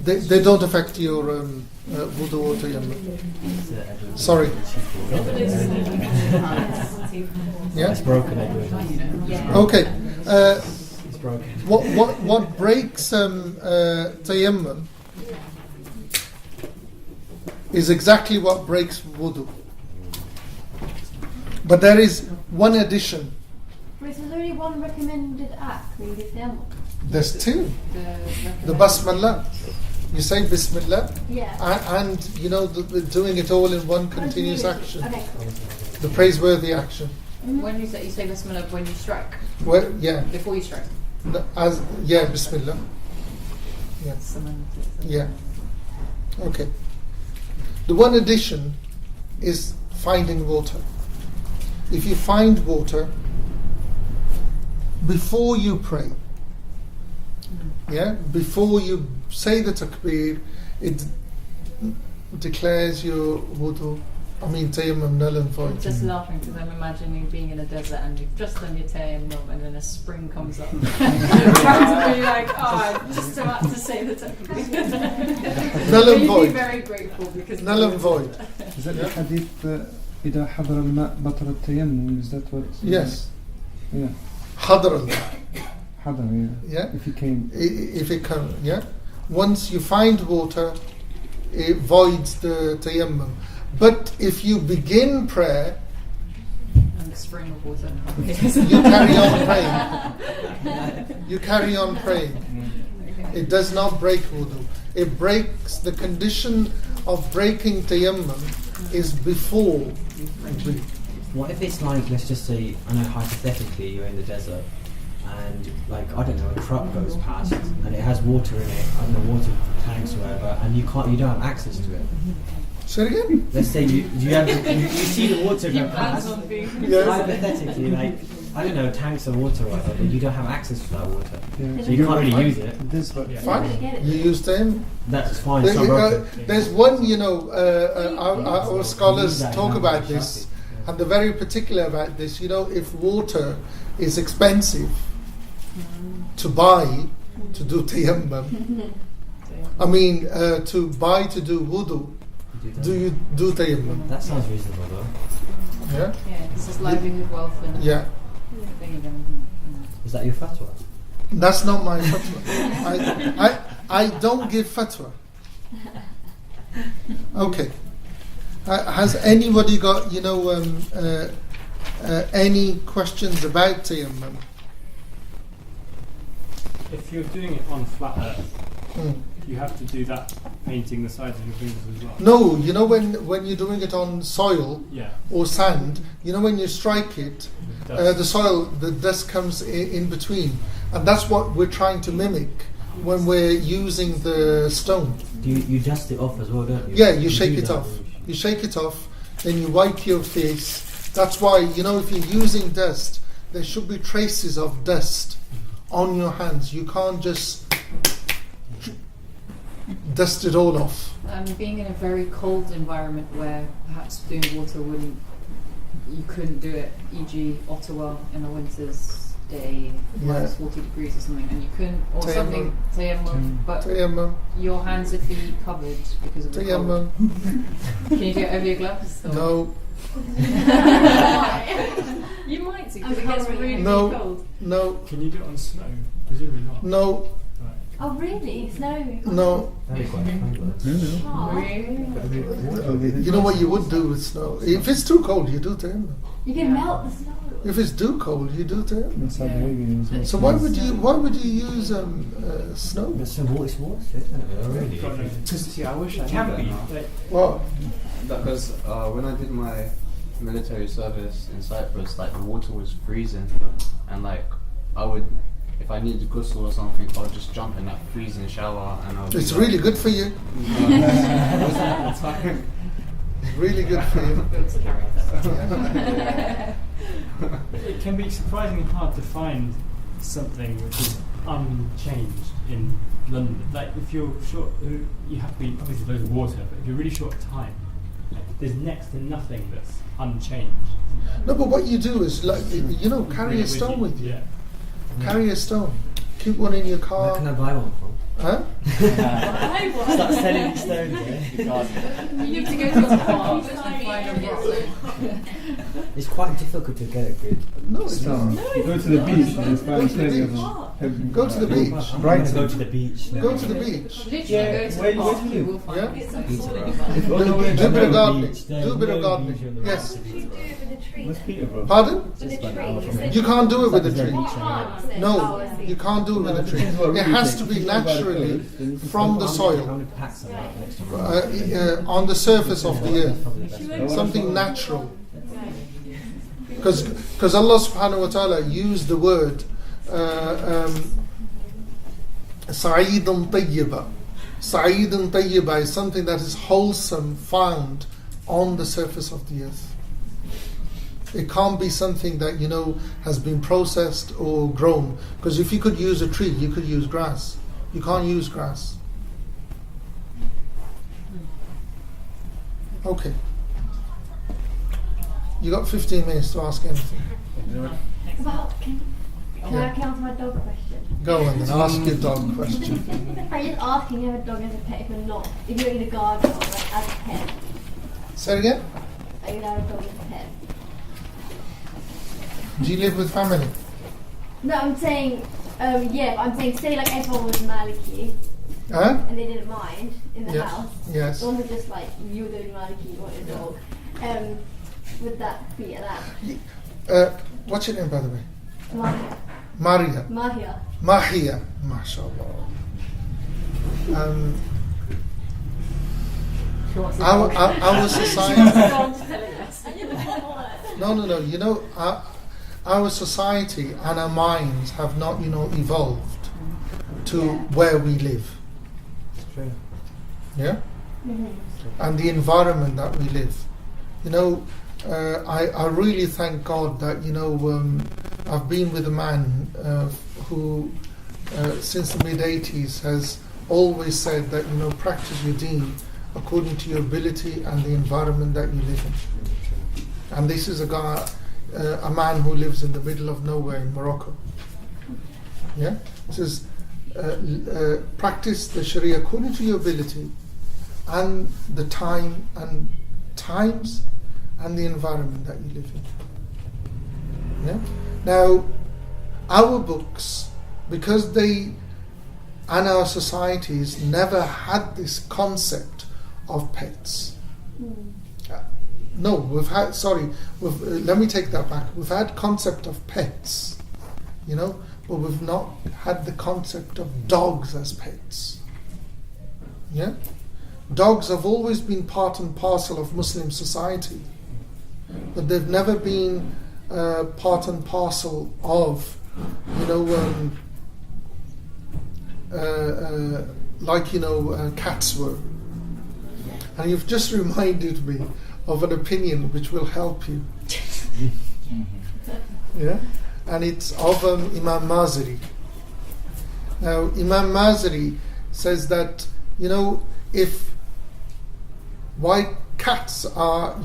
Speaker 1: they don't affect your wudu or tayammum. Sorry. Yeah.
Speaker 6: It's broken anyway.
Speaker 1: Okay.
Speaker 6: It's broken.
Speaker 1: What breaks tayammum is exactly what breaks wudu. But there is one addition.
Speaker 2: Wait, so there's only one recommended act when you give tayammum?
Speaker 1: There's two. The basmallah. You say bismillah,
Speaker 2: yeah,
Speaker 1: and you know the doing it all in one continuous action.
Speaker 2: Okay, cool.
Speaker 1: The praiseworthy action.
Speaker 3: When you say bismillah when you strike?
Speaker 1: Well, yeah.
Speaker 3: Before you strike?
Speaker 1: Bismillah. Yeah. Yeah. Okay. The one addition is finding water. If you find water before you pray, before you say the takbir, it declares your wudu. I mean tayammum null and void.
Speaker 3: I'm just laughing because I'm imagining being in a desert and you've just done your tayammum and then a spring comes up. You're like, I'm just about to say the takbir.
Speaker 1: Null and void.
Speaker 3: You'd be very grateful because
Speaker 1: null and void.
Speaker 7: Is that the hadith? إذا حضر الماء بطل التيمم. Is that what?
Speaker 1: Yes.
Speaker 7: Yeah.
Speaker 1: حضر الماء.
Speaker 7: حضر.
Speaker 1: Yeah.
Speaker 7: If he came.
Speaker 1: If it comes. Yeah. Once you find water, it voids the tayammum. But if you begin prayer,
Speaker 3: and the spring of water.
Speaker 1: You carry on praying. You carry on praying. It does not break wudu. It breaks the condition of breaking tayammum is before.
Speaker 6: What if it's like, let's just say, I know hypothetically you're in the desert and like, I don't know, a truck goes past and it has water in it, I don't know, water tanks or whatever, and you don't have access to it.
Speaker 1: Say it again?
Speaker 6: Let's say you see the water go past. Hypothetically, like, I don't know, tanks of water or whatever, but you don't have access to that water. Yeah. So you can't really use it.
Speaker 1: Fine. You use them.
Speaker 6: That's fine.
Speaker 1: There's one, our scholars talk about this, and they're very particular about this. If water is expensive to buy to do tayammum, I mean, to buy to do wudu, do you do tayammum?
Speaker 6: That sounds reasonable though.
Speaker 1: Yeah?
Speaker 3: Yeah, this is livelihood, wealth and
Speaker 1: yeah.
Speaker 6: Is that your fatwa?
Speaker 1: That's not my fatwa. I don't give fatwa. Okay. Has anybody got any questions about tayammum?
Speaker 9: If you're doing it on flat earth, you have to do that painting the sides of your fingers as well.
Speaker 1: No, when you're doing it on soil or sand, when you strike it, the soil, the dust comes in between, and that's what we're trying to mimic when we're using the stone.
Speaker 6: Do you dust it off as well, don't you?
Speaker 1: Yeah, you shake it off. You shake it off, then you wipe your face. That's why, if you're using dust, there should be traces of dust on your hands. You can't just dust it all off.
Speaker 3: Being in a very cold environment where perhaps doing water you couldn't do it, e.g. Ottawa in a winter's day, minus 40 degrees or something, and you couldn't, or tayammum. Something, tayammum, but
Speaker 1: tayammum.
Speaker 3: Your hands and feet covered because of the cold. Can you do it over your gloves? Or?
Speaker 1: No.
Speaker 3: You might do, because it gets really cold.
Speaker 1: No.
Speaker 9: Can you do it on snow? Presumably not.
Speaker 1: No.
Speaker 2: Oh really? Snow?
Speaker 1: No. You know what you would do with snow? If it's too cold, you do tayammum.
Speaker 2: You can melt the snow.
Speaker 1: If it's too cold, you do tayammum. So why would you use snow?
Speaker 6: It's water.
Speaker 9: I wish I can be.
Speaker 1: What?
Speaker 4: Because when I did my military service in Cyprus, like the water was freezing, and like I would. If I needed ghusl or something, I would just jump in that freezing shower and I would.
Speaker 1: It's really good for you. It's really good for you.
Speaker 9: It can be surprisingly hard to find something which is unchanged in London. Like if you're short, you have to be obviously loads of water, but if you're really short of time, there's next to nothing that's unchanged.
Speaker 1: No, but what you do is carry a stone with you.
Speaker 9: Yeah.
Speaker 1: Carry a stone. Keep one in your car.
Speaker 6: Where can I buy one from?
Speaker 1: Huh?
Speaker 6: Start selling stones, eh?
Speaker 3: You need to go to the farm and find a rock.
Speaker 6: It's quite difficult to get a good.
Speaker 1: No, it's not.
Speaker 8: You go to the beach and just find plenty of them.
Speaker 1: Go to the beach.
Speaker 6: I'm going to go to the beach.
Speaker 1: Go to the beach.
Speaker 3: Literally go to the park, you will find
Speaker 1: Yeah.
Speaker 3: some
Speaker 1: Do
Speaker 3: sort
Speaker 1: a bit of gardening.
Speaker 6: Beach,
Speaker 1: Do a bit of gardening. Yes.
Speaker 8: Where's Peterborough?
Speaker 1: Pardon?
Speaker 6: Just about an hour from here.
Speaker 1: You can't do it with a tree.
Speaker 6: Beach,
Speaker 1: No, you can't do it with a tree. It has to be naturally from the
Speaker 6: How
Speaker 1: soil,
Speaker 6: many packs are there next to
Speaker 1: on the surface of the earth.
Speaker 6: Probably the best.
Speaker 1: Something natural. Because Allah subhanahu wa ta'ala used the word Sa'idan Tayyiba. Sa'idan Tayyiba is something that is wholesome, found on the surface of the earth. It can't be something that, has been processed or grown. Because if you could use a tree, you could use grass. You can't use grass. Okay. You got 15 minutes to ask anything.
Speaker 2: Can I answer my dog question?
Speaker 1: Go on then, ask your dog question.
Speaker 2: I'm just asking, you have a dog as a pet if you're not, if you're in a garden or like as a pet.
Speaker 1: Say it again?
Speaker 2: Are you allowed a dog as a pet?
Speaker 1: Do you live with family?
Speaker 2: No, I'm saying, I'm saying, say like everyone was Maliki
Speaker 1: Huh?
Speaker 2: and they didn't mind in the
Speaker 1: Yes.
Speaker 2: house.
Speaker 1: Yes.
Speaker 2: It wasn't just like you were the only Maliki, you want a dog. Would that be allowed?
Speaker 1: What's your name, by the way?
Speaker 2: Mahia.
Speaker 1: Maria.
Speaker 2: Mahia.
Speaker 1: Mahia. MashaAllah. Our society. No. Our society and our minds have not, evolved to where we live. Yeah?
Speaker 2: Mm-hmm.
Speaker 1: And the environment that we live. I really thank God that, I've been with a man who, since the mid-80s, has always said that, practice your deen according to your ability and the environment that you live in. And this is a man who lives in the middle of nowhere in Morocco. Yeah? He says, practice the Sharia according to your ability and the times and the environment that you live in. Yeah? Now, our books, because they and our societies never had this concept of pets. No, let me take that back. We've had concept of pets, but we've not had the concept of dogs as pets. Yeah? Dogs have always been part and parcel of Muslim society, but they've never been part and parcel of, cats were. And you've just reminded me of an opinion which will help you. Yeah? And it's of Imam Mazari. Now, Imam Mazari says that, why cats are,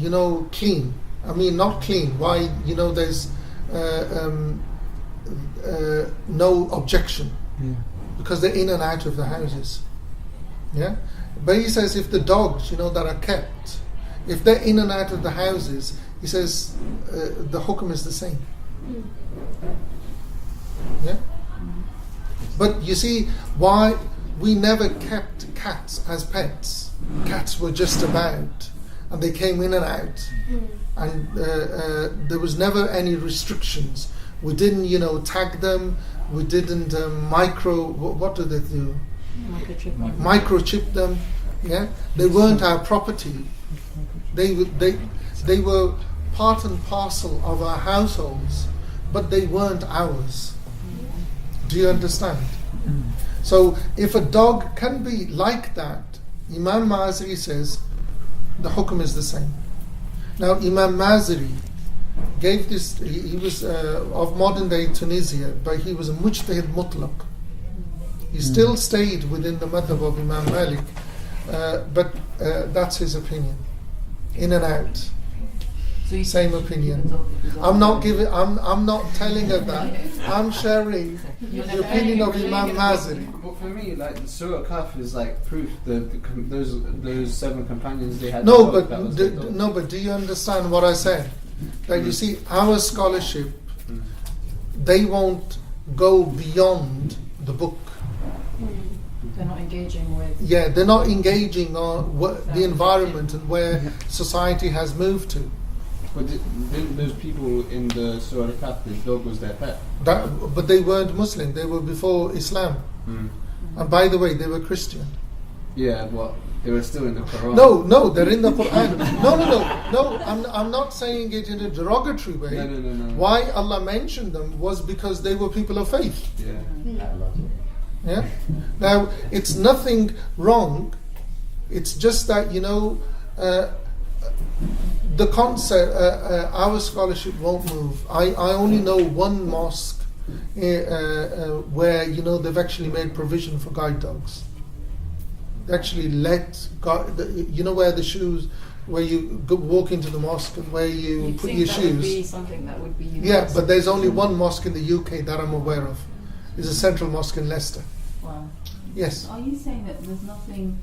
Speaker 1: clean. I mean, not clean. Why, there's no objection.
Speaker 7: Yeah.
Speaker 1: Because they're in and out of the houses. Yeah? But he says if the dogs, that are kept, if they're in and out of the houses, he says the hukum is the same. Yeah? But you see, why we never kept cats as pets. Cats were just about, and they came in and out. And there was never any restrictions. We didn't, tag them. We didn't what do they do? Microchip them. Yeah, they weren't our property. They were part and parcel of our households, but they weren't ours. Do you understand? So if a dog can be like that, Imam Mazari says the hukum is the same. Now Imam Mazari gave this, he was of modern day Tunisia, but he was a mujtahid mutlaq. He still stayed within the madhab of Imam Malik, but that's his opinion, in and out.
Speaker 3: So
Speaker 1: same opinion. I'm not telling her that. I'm sharing the opinion of Imam Mazari.
Speaker 4: But for me, like the Surah Kahf is like proof that those 7 companions they had.
Speaker 1: No, but do you understand what I said? That you see, our scholarship, they won't go beyond the book.
Speaker 3: They're not engaging with.
Speaker 1: Yeah, they're not engaging on the environment and where society has moved to.
Speaker 4: But didn't those people in the Surah Al-Kahf, the dog was their pet?
Speaker 1: But they weren't Muslim. They were before Islam. And by the way, they were Christian.
Speaker 4: Yeah, but they were still in the Quran.
Speaker 1: No, they're in the Quran. No. I'm not saying it in a derogatory way.
Speaker 4: No.
Speaker 1: Why Allah mentioned them was because they were people of faith. Yeah. Now, it's nothing wrong. It's just that the concept, our scholarship won't move. I only know one mosque where they've actually made provision for guide dogs. They actually let where the shoes, where you walk into the mosque and where you put your shoes.
Speaker 3: Would be something that would be universal.
Speaker 1: Yeah, but there's only one mosque in the UK that I'm aware of. It's a central mosque in Leicester.
Speaker 3: Wow.
Speaker 1: Yes.
Speaker 11: Are you saying that there's nothing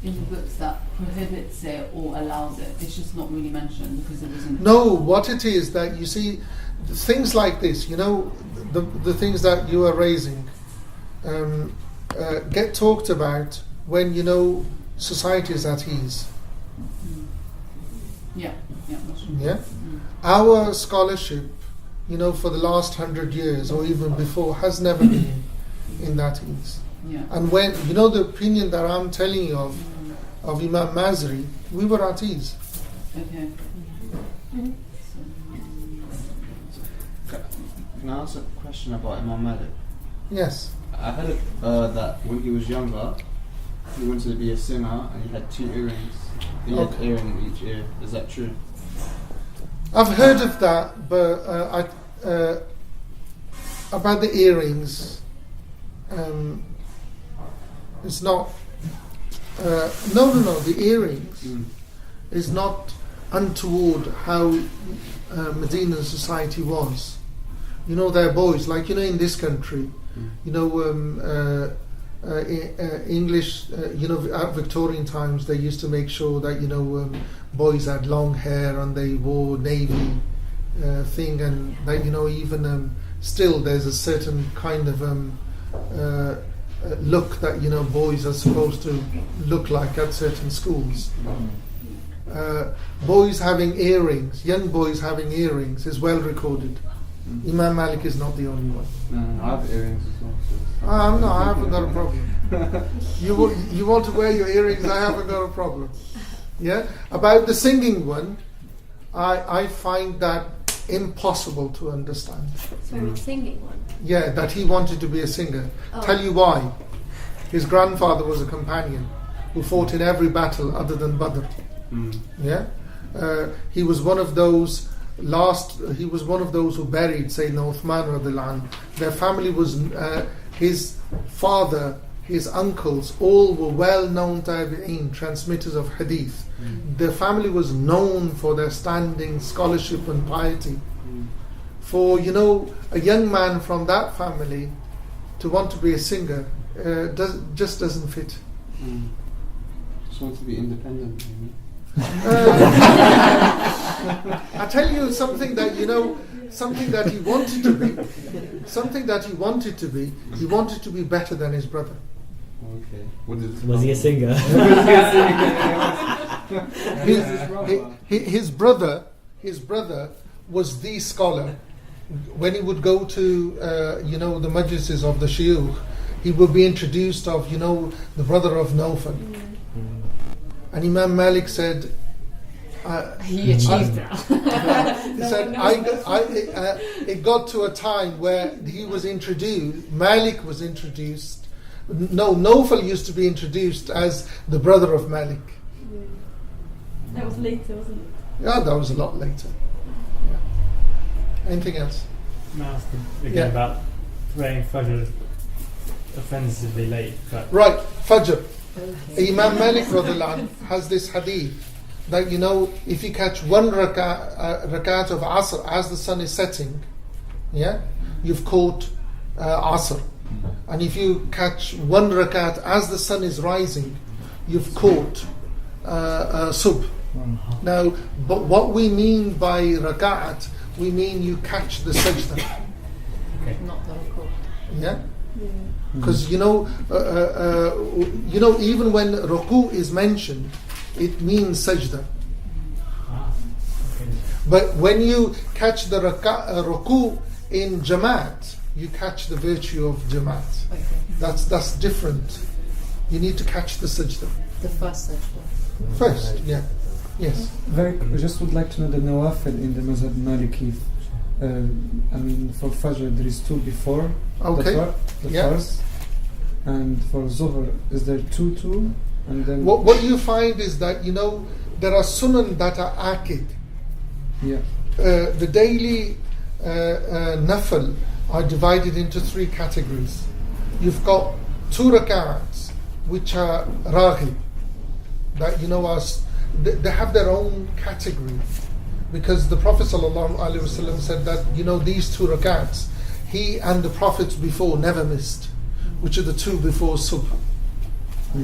Speaker 11: in the books that prohibits it or allows it? It's just not really mentioned because it wasn't.
Speaker 1: No, what it is that you see, things like this, the things that you are raising, get talked about when society is at ease.
Speaker 11: Yeah, that's true.
Speaker 1: Yeah, our scholarship, for the last 100 years or even before, has never been in that ease.
Speaker 11: Yeah.
Speaker 1: And when the opinion that I'm telling you of Imam Mazari, we were at ease.
Speaker 11: Okay.
Speaker 4: Can I ask a question about Imam Malik?
Speaker 1: Yes.
Speaker 4: I heard that when he was younger, he wanted to be a singer and he had 2 earrings. He had an earring in each ear. Is that true?
Speaker 1: I've heard of that, but about the earrings, it's not. No. The earrings is not untoward how Medina society was. They're boys, like in this country. English, at Victorian times, they used to make sure that boys had long hair and they wore navy thing, and that even still there's a certain kind of look that boys are supposed to look like at certain schools. Boys having earrings, young boys having earrings, is well recorded. Imam Malik is not the only one.
Speaker 4: No, I have earrings as well.
Speaker 1: I haven't got a problem. You want to wear your earrings? I haven't got a problem. Yeah. About the singing one, I find that impossible to understand.
Speaker 2: Sorry, the singing one.
Speaker 1: Yeah, that he wanted to be a singer. Tell you why. His grandfather was a companion who fought in every battle other than Badr. Yeah. He was one of those. He was one of those who buried Sayyidina Uthman radhiyallahu anhu. Their family was, his father, his uncles, all were well-known tabi'een, transmitters of hadith. Their family was known for their standing, scholarship and piety. For, a young man from that family to want to be a singer just doesn't fit.
Speaker 4: Just want to be independent, maybe.
Speaker 1: I tell you something that something that he wanted to be. Something that he wanted to be. He wanted to be better than his brother.
Speaker 4: Okay.
Speaker 6: Was he a singer?
Speaker 1: His brother was the scholar. When he would go to the majlises of the shuyukh, he would be introduced of the brother of Nawfal. And Imam Malik said,
Speaker 3: he achieved that.
Speaker 1: He said, it got to a time where he was introduced, Malik was introduced. No, Nawfal used to be introduced as the brother of Malik.
Speaker 5: That was later, wasn't it?
Speaker 1: Yeah, that was a lot later. Yeah. Anything else?
Speaker 9: Can I ask again about praying Fajr offensively late?
Speaker 1: Right, Fajr. Imam Malik radhiyallahu anhu has this hadith that if you catch one rakat of Asr as the sun is setting, you've caught Asr. And if you catch one rakat as the sun is rising, you've caught Subh. Now, but what we mean by rakat, we mean you catch the sajda.
Speaker 3: Okay. Not the ruku.
Speaker 1: Yeah? Because even when ruku is mentioned, it means sajda. But when you catch the ruku in jamaat, you catch the virtue of jamaat.
Speaker 3: Okay.
Speaker 1: That's different. You need to catch the sajda.
Speaker 3: The first sajda.
Speaker 1: First, yeah. Yes.
Speaker 7: I just would like to know the nawafil in the Mazhab Maliki. For Fajr there is 2 before the first, and for Zuhr is there 2, and then
Speaker 1: what you find is that there are sunan that are akid.
Speaker 7: Yeah.
Speaker 1: The daily nafil are divided into 3 categories. You've got 2 rak'ats which are raghib, that they have their own category, because the Prophet ﷺ said that these 2 rak'ats he and the prophets before never missed, which are the 2 before subh.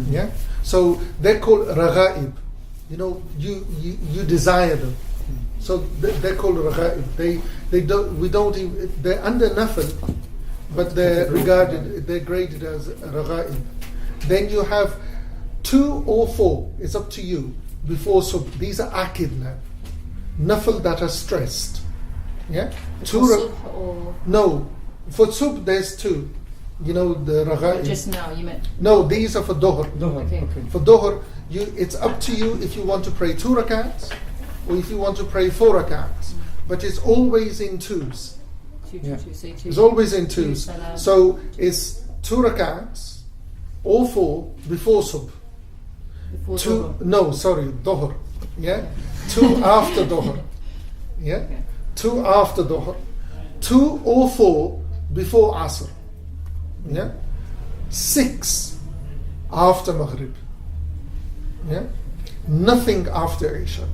Speaker 1: Yeah, so they're called raghaib. You desire them, so they're called raghaib. They're under nafil, but they're graded as raghaib. Then you have 2 or 4, it's up to you, before subh. These are akid now, nafil that are stressed. Yeah, no, for subh there's 2. The raghaib.
Speaker 3: Just now you meant.
Speaker 1: No, these are for dhuhr.
Speaker 3: Okay.
Speaker 1: For dhuhr, it's up to you if you want to pray 2 rakats or if you want to pray 4 rakats. But it's always in 2s. It's always in 2s. So it's 2 rakats or 4 before subh.
Speaker 3: Before
Speaker 1: 2. No, sorry, dhuhr. Yeah, 2 after dhuhr. Yeah,
Speaker 3: Okay.
Speaker 1: 2 after dhuhr. 2 or 4 before asr. Yeah, 6 after maghrib. Yeah, nothing after isha.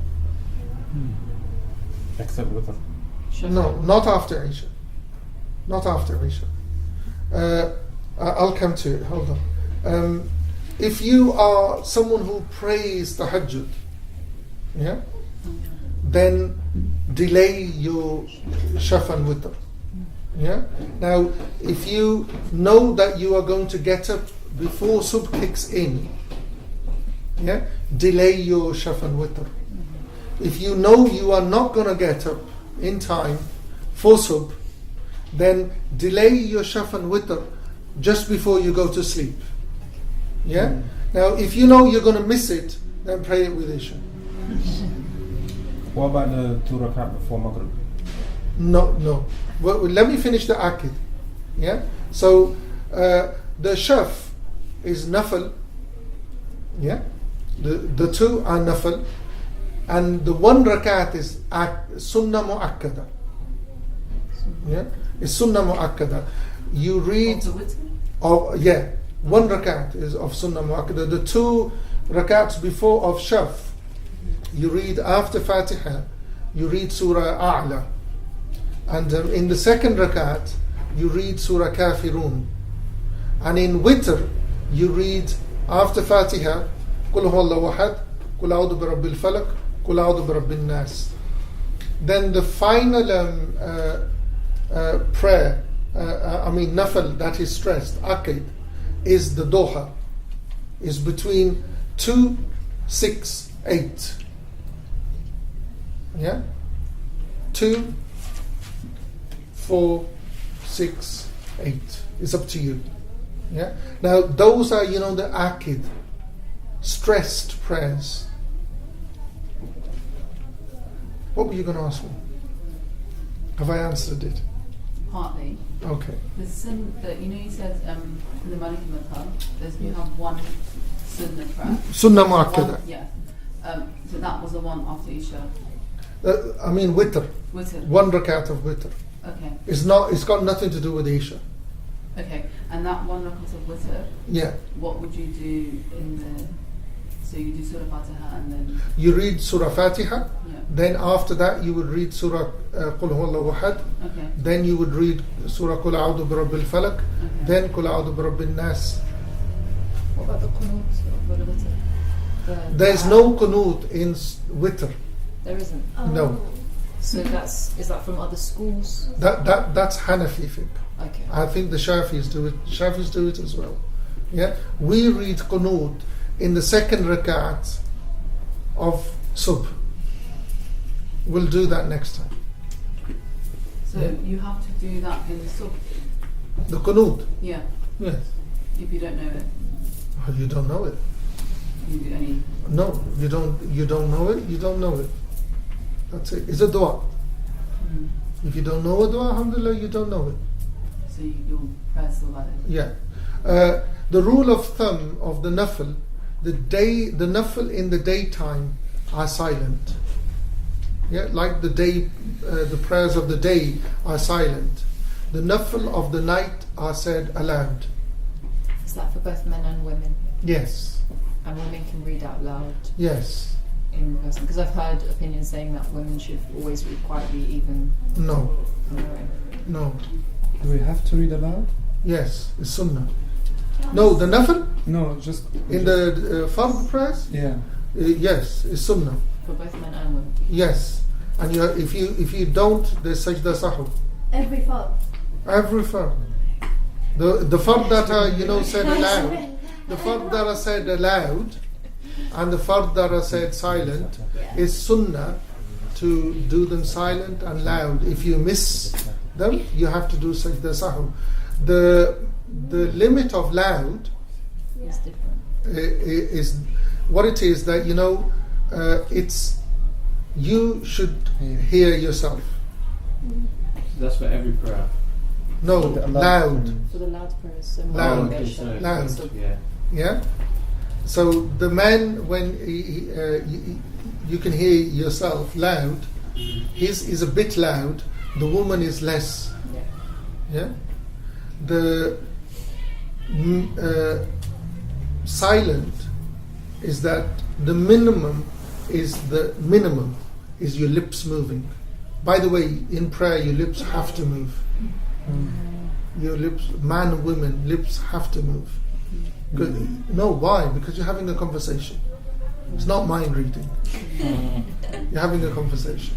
Speaker 8: Except witr.
Speaker 1: No, not after isha. Not after isha. I'll come to it. Hold on. If you are someone who prays tahajjud, then delay your shaf and witr. Yeah. Now, if you know that you are going to get up before subh kicks in, delay your shaf and witr. If you know you are not going to get up in time for subh, then delay your shaf and witr just before you go to sleep. Yeah. Now, if you know you're going to miss it, then pray it with isha.
Speaker 8: What about the 2 rakat before maghrib?
Speaker 1: No. Well, let me finish the akid. Yeah. So the shaf is nafil. Yeah. The 2 are nafil, and the 1 rakat is sunnah mu'akkada. Yeah. It's sunnah mu'akkada. You read. One rakat is of sunnah mu'akkada. The 2 rakats before of shaf, you read after Fatiha, you read Surah A'la. And in the 2nd rakat, you read Surah Kafirun. And in witr, you read after Fatiha, Qul huwallahu ahad, Qul a'udhu bi rabbil falaq, Qul a'udhu bi rabbin nas. Then the final prayer, nafil that is stressed, aqid, is the doha, is between 2, 6, 8. Yeah? 2, 4, 6, 8. It's up to you. Yeah. Now those are the akid, stressed prayers. What were you going to ask me? Have I answered it?
Speaker 11: Partly.
Speaker 1: Okay.
Speaker 11: The sin that he said in the Maliki Fiqh, you have 1 sunnah prayer.
Speaker 1: Sunnah mu'akkada.
Speaker 11: Yeah. So that was the one after Isha.
Speaker 1: Witr.
Speaker 11: Witr.
Speaker 1: 1 rakat of witr.
Speaker 11: Okay.
Speaker 1: It's got nothing to do with Isha.
Speaker 11: Okay. And that 1 rakat of witr.
Speaker 1: Yeah.
Speaker 11: What would you do in the So you do Surah Fatiha and then...
Speaker 1: You read Surah Fatiha,
Speaker 11: Yeah.
Speaker 1: then after that you would read Surah Qul Huwallahu Ahad,
Speaker 11: Okay.
Speaker 1: then you would read Surah Qul A'udhu bi Rabbil Falaq,
Speaker 11: Okay.
Speaker 1: then Qul A'udhu bi Rabbin Nas.
Speaker 3: What about the qunut? What about it?
Speaker 1: There's no qunut in witr.
Speaker 3: There isn't.
Speaker 1: No.
Speaker 3: So is that from other schools?
Speaker 1: That's Hanafi fiqh.
Speaker 3: Okay.
Speaker 1: I think the Shafis do it. Shafis do it as well. Yeah, we read qunut in the second rakat of subh. We'll do that next time.
Speaker 11: So you have to do that in the subh.
Speaker 1: The qunut.
Speaker 11: Yeah.
Speaker 1: Yes.
Speaker 11: If you don't know it,
Speaker 1: Oh, you don't know it.
Speaker 11: you do any.
Speaker 1: No, you don't. You don't know it. You don't know it. That's it. It's a dua. If you don't know a dua, alhamdulillah, you don't know it.
Speaker 11: So you'll press the button.
Speaker 1: Yeah. The rule of thumb of the nafil, the nafil in the daytime are silent. Yeah, like the day, the prayers of the day are silent. The nafil of the night are said aloud.
Speaker 3: Is that for both men and women?
Speaker 1: Yes.
Speaker 3: And women can read out loud
Speaker 1: Yes.
Speaker 3: in person? Because I've heard opinions saying that women should always read quietly, even
Speaker 1: No.
Speaker 3: on their own.
Speaker 1: No.
Speaker 7: Do we have to read aloud?
Speaker 1: Yes. It's sunnah. No, the nafil
Speaker 7: No, just
Speaker 1: in the fard prayers.
Speaker 7: yeah.
Speaker 1: Yes, it's sunnah.
Speaker 3: For both men and women.
Speaker 1: Yes. And if you don't, there's sajda sahw.
Speaker 2: Every fard.
Speaker 1: Every fard. The fard that are said aloud, the fard that are said aloud, and the fard that are said silent, is sunnah to do them silent and loud. If you miss them, you have to do sajda sahw. The limit of loud
Speaker 3: It's different.
Speaker 1: is what it is that it's you should hear yourself.
Speaker 4: That's for every prayer.
Speaker 1: No, loud.
Speaker 3: For the loud prayers. So
Speaker 1: Loud.
Speaker 4: Okay, so
Speaker 1: Loud.
Speaker 4: Yeah.
Speaker 1: Yeah. So the man, when you can hear yourself loud, his is a bit loud. The woman is less. Yeah. The silent is that the minimum is your lips moving. By the way, in prayer your lips have to move. Your lips, man and women, lips have to move. No, why? Because you're having a conversation. It's not mind reading. You're having a conversation.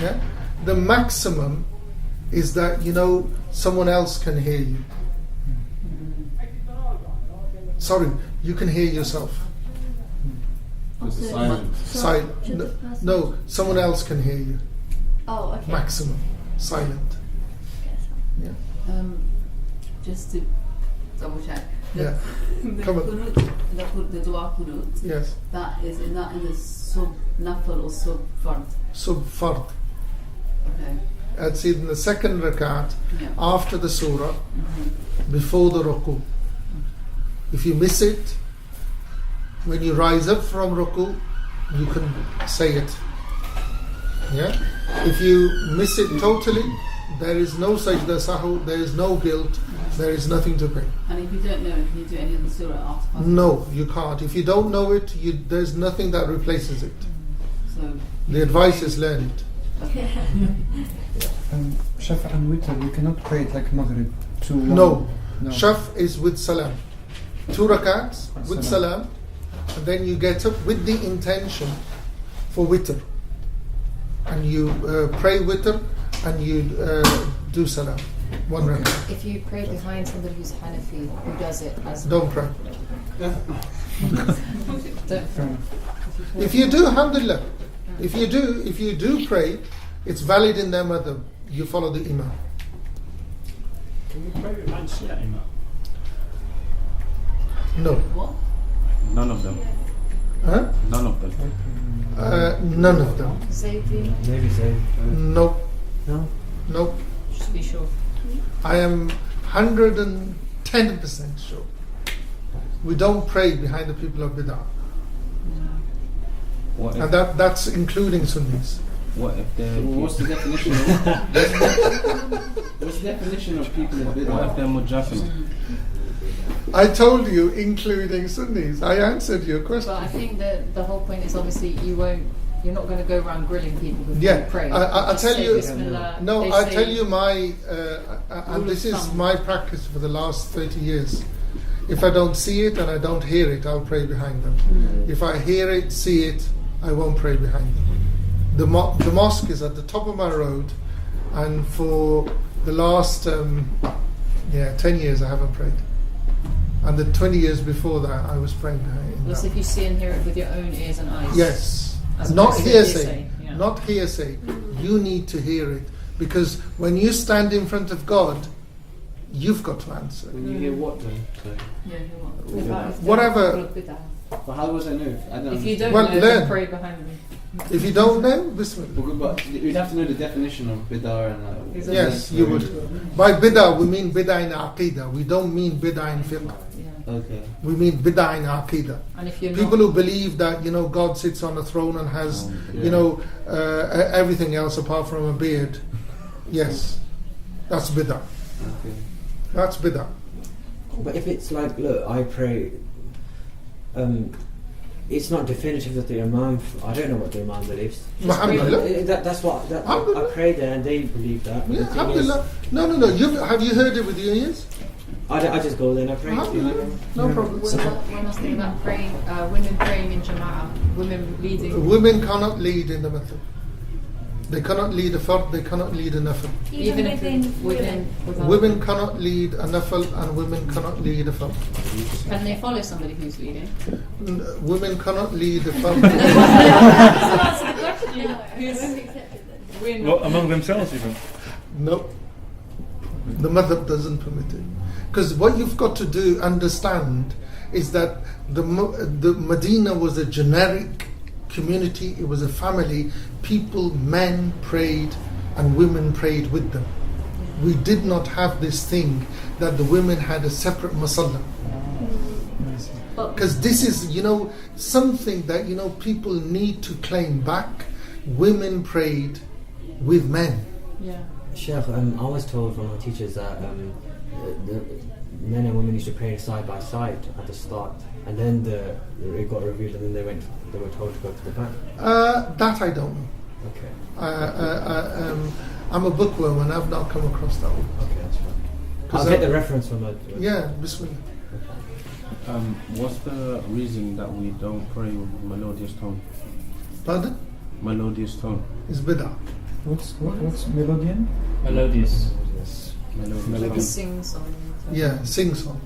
Speaker 1: Yeah. The maximum is that someone else can hear you. Sorry, you can hear yourself.
Speaker 4: It's silent.
Speaker 1: No, someone else can hear you.
Speaker 2: Oh, okay.
Speaker 1: Maximum silent. Yeah.
Speaker 11: Just to double check.
Speaker 1: Yeah.
Speaker 11: The
Speaker 1: Come on.
Speaker 11: qunut, the dua qunut.
Speaker 1: Yes.
Speaker 11: That is in the sub nafil or sub fard.
Speaker 1: Sub fard.
Speaker 11: Okay.
Speaker 1: It's in the second rakat
Speaker 11: Yeah.
Speaker 1: after the surah,
Speaker 11: Mm-hmm.
Speaker 1: before the ruku. If you miss it, when you rise up from ruku, you can say it. Yeah. If you miss it totally, there is no sajda sahu, there is no guilt, there is nothing to pay.
Speaker 11: And if you don't know it, can you do any of the surah after Fatiha?
Speaker 1: No, you can't. If you don't know it, there's nothing that replaces it.
Speaker 11: So
Speaker 1: The advice is learn it.
Speaker 7: Shafa and Witr, you cannot pray it like Maghrib.
Speaker 1: No. Shaf is with salam. 2 rakats with salam, and then you get up with the intention for witr, and you pray witr, and you do salam. 1 rakat.
Speaker 3: If you pray behind somebody who's Hanafi, who does it as
Speaker 1: Don't pray.
Speaker 3: Don't.
Speaker 1: If you do, alhamdulillah. If you do pray, it's valid in their madhab. You follow the imam.
Speaker 9: Can we pray behind Shia Imam?
Speaker 1: No.
Speaker 11: what?
Speaker 8: None of them.
Speaker 1: Huh?
Speaker 8: None of them.
Speaker 1: None of them.
Speaker 3: Zayd,
Speaker 7: Maybe say
Speaker 1: No.
Speaker 7: no.
Speaker 1: No.
Speaker 3: just to be sure.
Speaker 1: I am 110% sure. We don't pray behind the people of bid'ah.
Speaker 8: What if,
Speaker 1: And that's including Sunnis.
Speaker 8: what if they're
Speaker 4: What's the definition? What's the definition of people in
Speaker 8: what if
Speaker 4: bid'ah?
Speaker 8: they're mujahid?
Speaker 1: I told you, including Sunnis. I answered your question.
Speaker 3: But I think that the whole point is obviously you're not going to go around grilling people before you pray.
Speaker 1: I'll tell you.
Speaker 3: Bismillah.
Speaker 1: No, I'll tell you my, and this is my practice for the last 30 years. If I don't see it and I don't hear it, I'll pray behind them. If I hear it, see it, I won't pray behind them. The mosque is at the top of my road, and for the last 10 years I haven't prayed. And the 20 years before that I was praying behind.
Speaker 3: Plus, if you see and hear it with your own ears and eyes.
Speaker 1: Yes, not hearsay. Not hearsay. You need to hear it, because when you stand in front of God, you've got to answer.
Speaker 4: When you hear what then?
Speaker 1: Whatever.
Speaker 4: But how was I know?
Speaker 3: If you don't
Speaker 1: know,
Speaker 3: know,
Speaker 1: learn.
Speaker 3: then pray behind me.
Speaker 1: If you don't know, Bismillah.
Speaker 4: But you'd have to know the definition of bid'ah and
Speaker 1: yes, you would. By bid'ah, we mean bid'ah in Aqeeda. We don't mean bid'ah in fiqh.
Speaker 4: Okay.
Speaker 1: We mean bid'ah in Aqeeda.
Speaker 3: And if you're
Speaker 1: people who believe that God sits on a throne and has everything else apart from a beard, yes, that's bid'ah.
Speaker 4: Okay.
Speaker 1: That's bid'ah.
Speaker 6: But if it's like, look, I pray, it's not definitive that the Imam, I don't know what the Imam believes. That's what, I pray there and they believe that.
Speaker 1: Yeah, alhamdulillah. No. Have you heard it with your ears?
Speaker 6: I just go there and I pray.
Speaker 1: No problem.
Speaker 3: One last thing about praying, women praying in Jama'ah, women leading.
Speaker 1: Women cannot lead in the method. They cannot lead a fard, they cannot lead a nafil.
Speaker 2: Even within
Speaker 1: women cannot lead a nafil and women cannot lead a fard.
Speaker 3: Can they follow somebody who's leading?
Speaker 1: Women cannot lead a fard.
Speaker 10: Well, among themselves even?
Speaker 1: No. The madhab doesn't permit it. Because what you've got to understand is that the Medina was a generic community, it was a family. People, men prayed and women prayed with them. We did not have this thing that the women had a separate masalla. Because this is, something that, people need to claim back. Women prayed with men.
Speaker 3: Yeah.
Speaker 6: Sheikh, I was told from our teachers that the men and women used to pray side by side at the start, and then it got revealed, and then they were told to go to the back.
Speaker 1: That I don't know.
Speaker 6: Okay.
Speaker 1: I'm a bookworm and I've not come across that one.
Speaker 6: Okay, that's fine. I'll get the reference from it.
Speaker 1: Yeah, Bismillah.
Speaker 8: What's the reason that we don't pray with melodious tone?
Speaker 1: Pardon?
Speaker 8: Melodious tone.
Speaker 1: It's bid'ah.
Speaker 7: What's melodian?
Speaker 9: Melodious.
Speaker 3: Like a sing song.
Speaker 1: Yeah, sing song.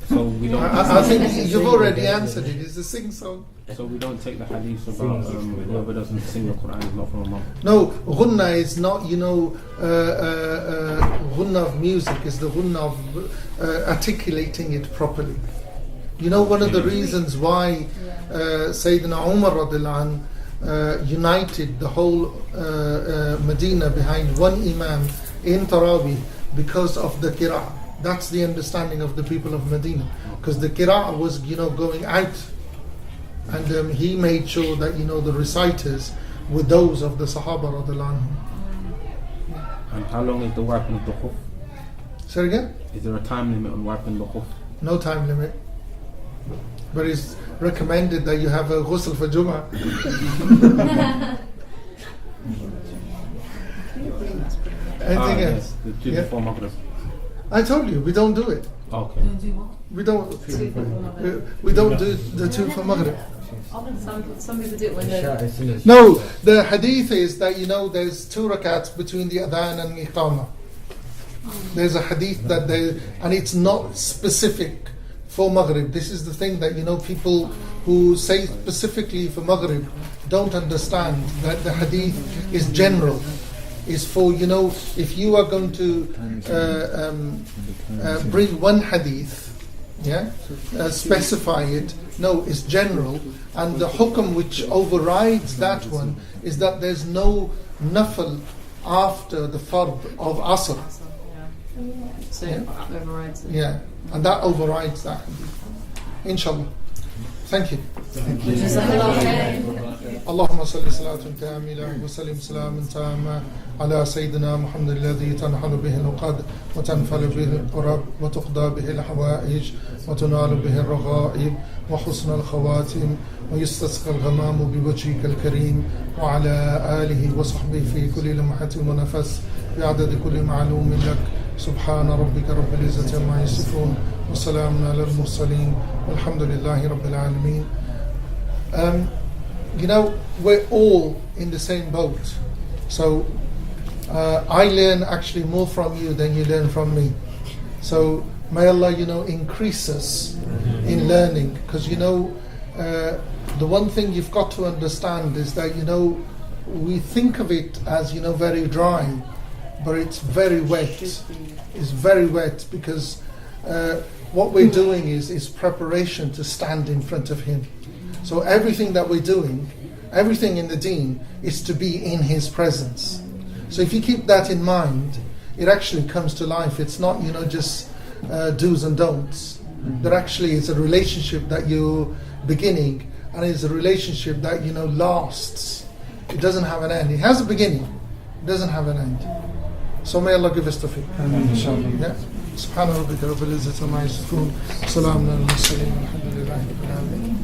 Speaker 8: So we don't.
Speaker 1: I think you've already answered it. It's a sing song.
Speaker 8: So we don't take the hadith about whoever doesn't sing the Quran is not from a mom.
Speaker 1: No, ghunna is not, ghunna of music. It's the ghunna of articulating it properly. One of the reasons why Sayyidina Umar radiallahu anhu united the whole Medina behind one Imam in Tarawih because of the qira'ah. That's the understanding of the people of Medina, because the qira'ah was going out, and he made sure that the reciters were those of the Sahaba radiallahu anhu.
Speaker 8: And how long is the wiping of the khuf?
Speaker 1: Say again?
Speaker 8: Is there a time limit on wiping the khuf?
Speaker 1: No time limit, but it's recommended that you have a ghusl for Jummah. Anything else?
Speaker 8: The two before Maghrib.
Speaker 1: I told you, we don't do it.
Speaker 8: Okay.
Speaker 1: We don't do the two for Maghrib.
Speaker 3: Some people do it when they're...
Speaker 1: No, the hadith is that there's 2 rakats between the adhan and iqamah. There's a hadith that and it's not specific for Maghrib. This is the thing that people who say specifically for Maghrib don't understand, that the hadith is general. Is for if you are going to bring one hadith, specify it. No, it's general, and the hukm which overrides that one is that there's no nafil after the fard of asr.
Speaker 3: So it overrides it.
Speaker 1: Yeah, and that overrides that hadith. Inshallah. Thank you.
Speaker 3: Thank you.
Speaker 1: اللهم صل صلاة كاملة وسلم سلاما تاما على سيدنا محمد الذي تنحل به العقد وتنفل به الكرب وتقضى به الحوائج وتنال به الرغائب وحسن الخواتم ويستسقى الغمام بوجهك الكريم وعلى آله وصحبه في كل لمحة ونفس بعدد كل معلوم لك. سبحان ربك رب العزة عما يصفون وسلام على المرسلين والحمد لله رب العالمين. You know, we're all in the same boat. So I learn actually more from you than you learn from me. So may Allah, increase us in learning. Because, the one thing you've got to understand is that, we think of it as, very dry, but it's very wet. It's very wet because what we're doing is preparation to stand in front of Him. So everything that we're doing, everything in the deen, is to be in His presence. So if you keep that in mind, it actually comes to life. It's not, just do's and don'ts. There actually is a relationship that you're beginning, and it's a relationship that, lasts. It doesn't have an end. It has a beginning. It doesn't have an end. So may Allah give us tawfiq. Yeah. سبحان ربك رب العزة عما يصفون وسلام على المرسلين والحمد لله رب العالمين.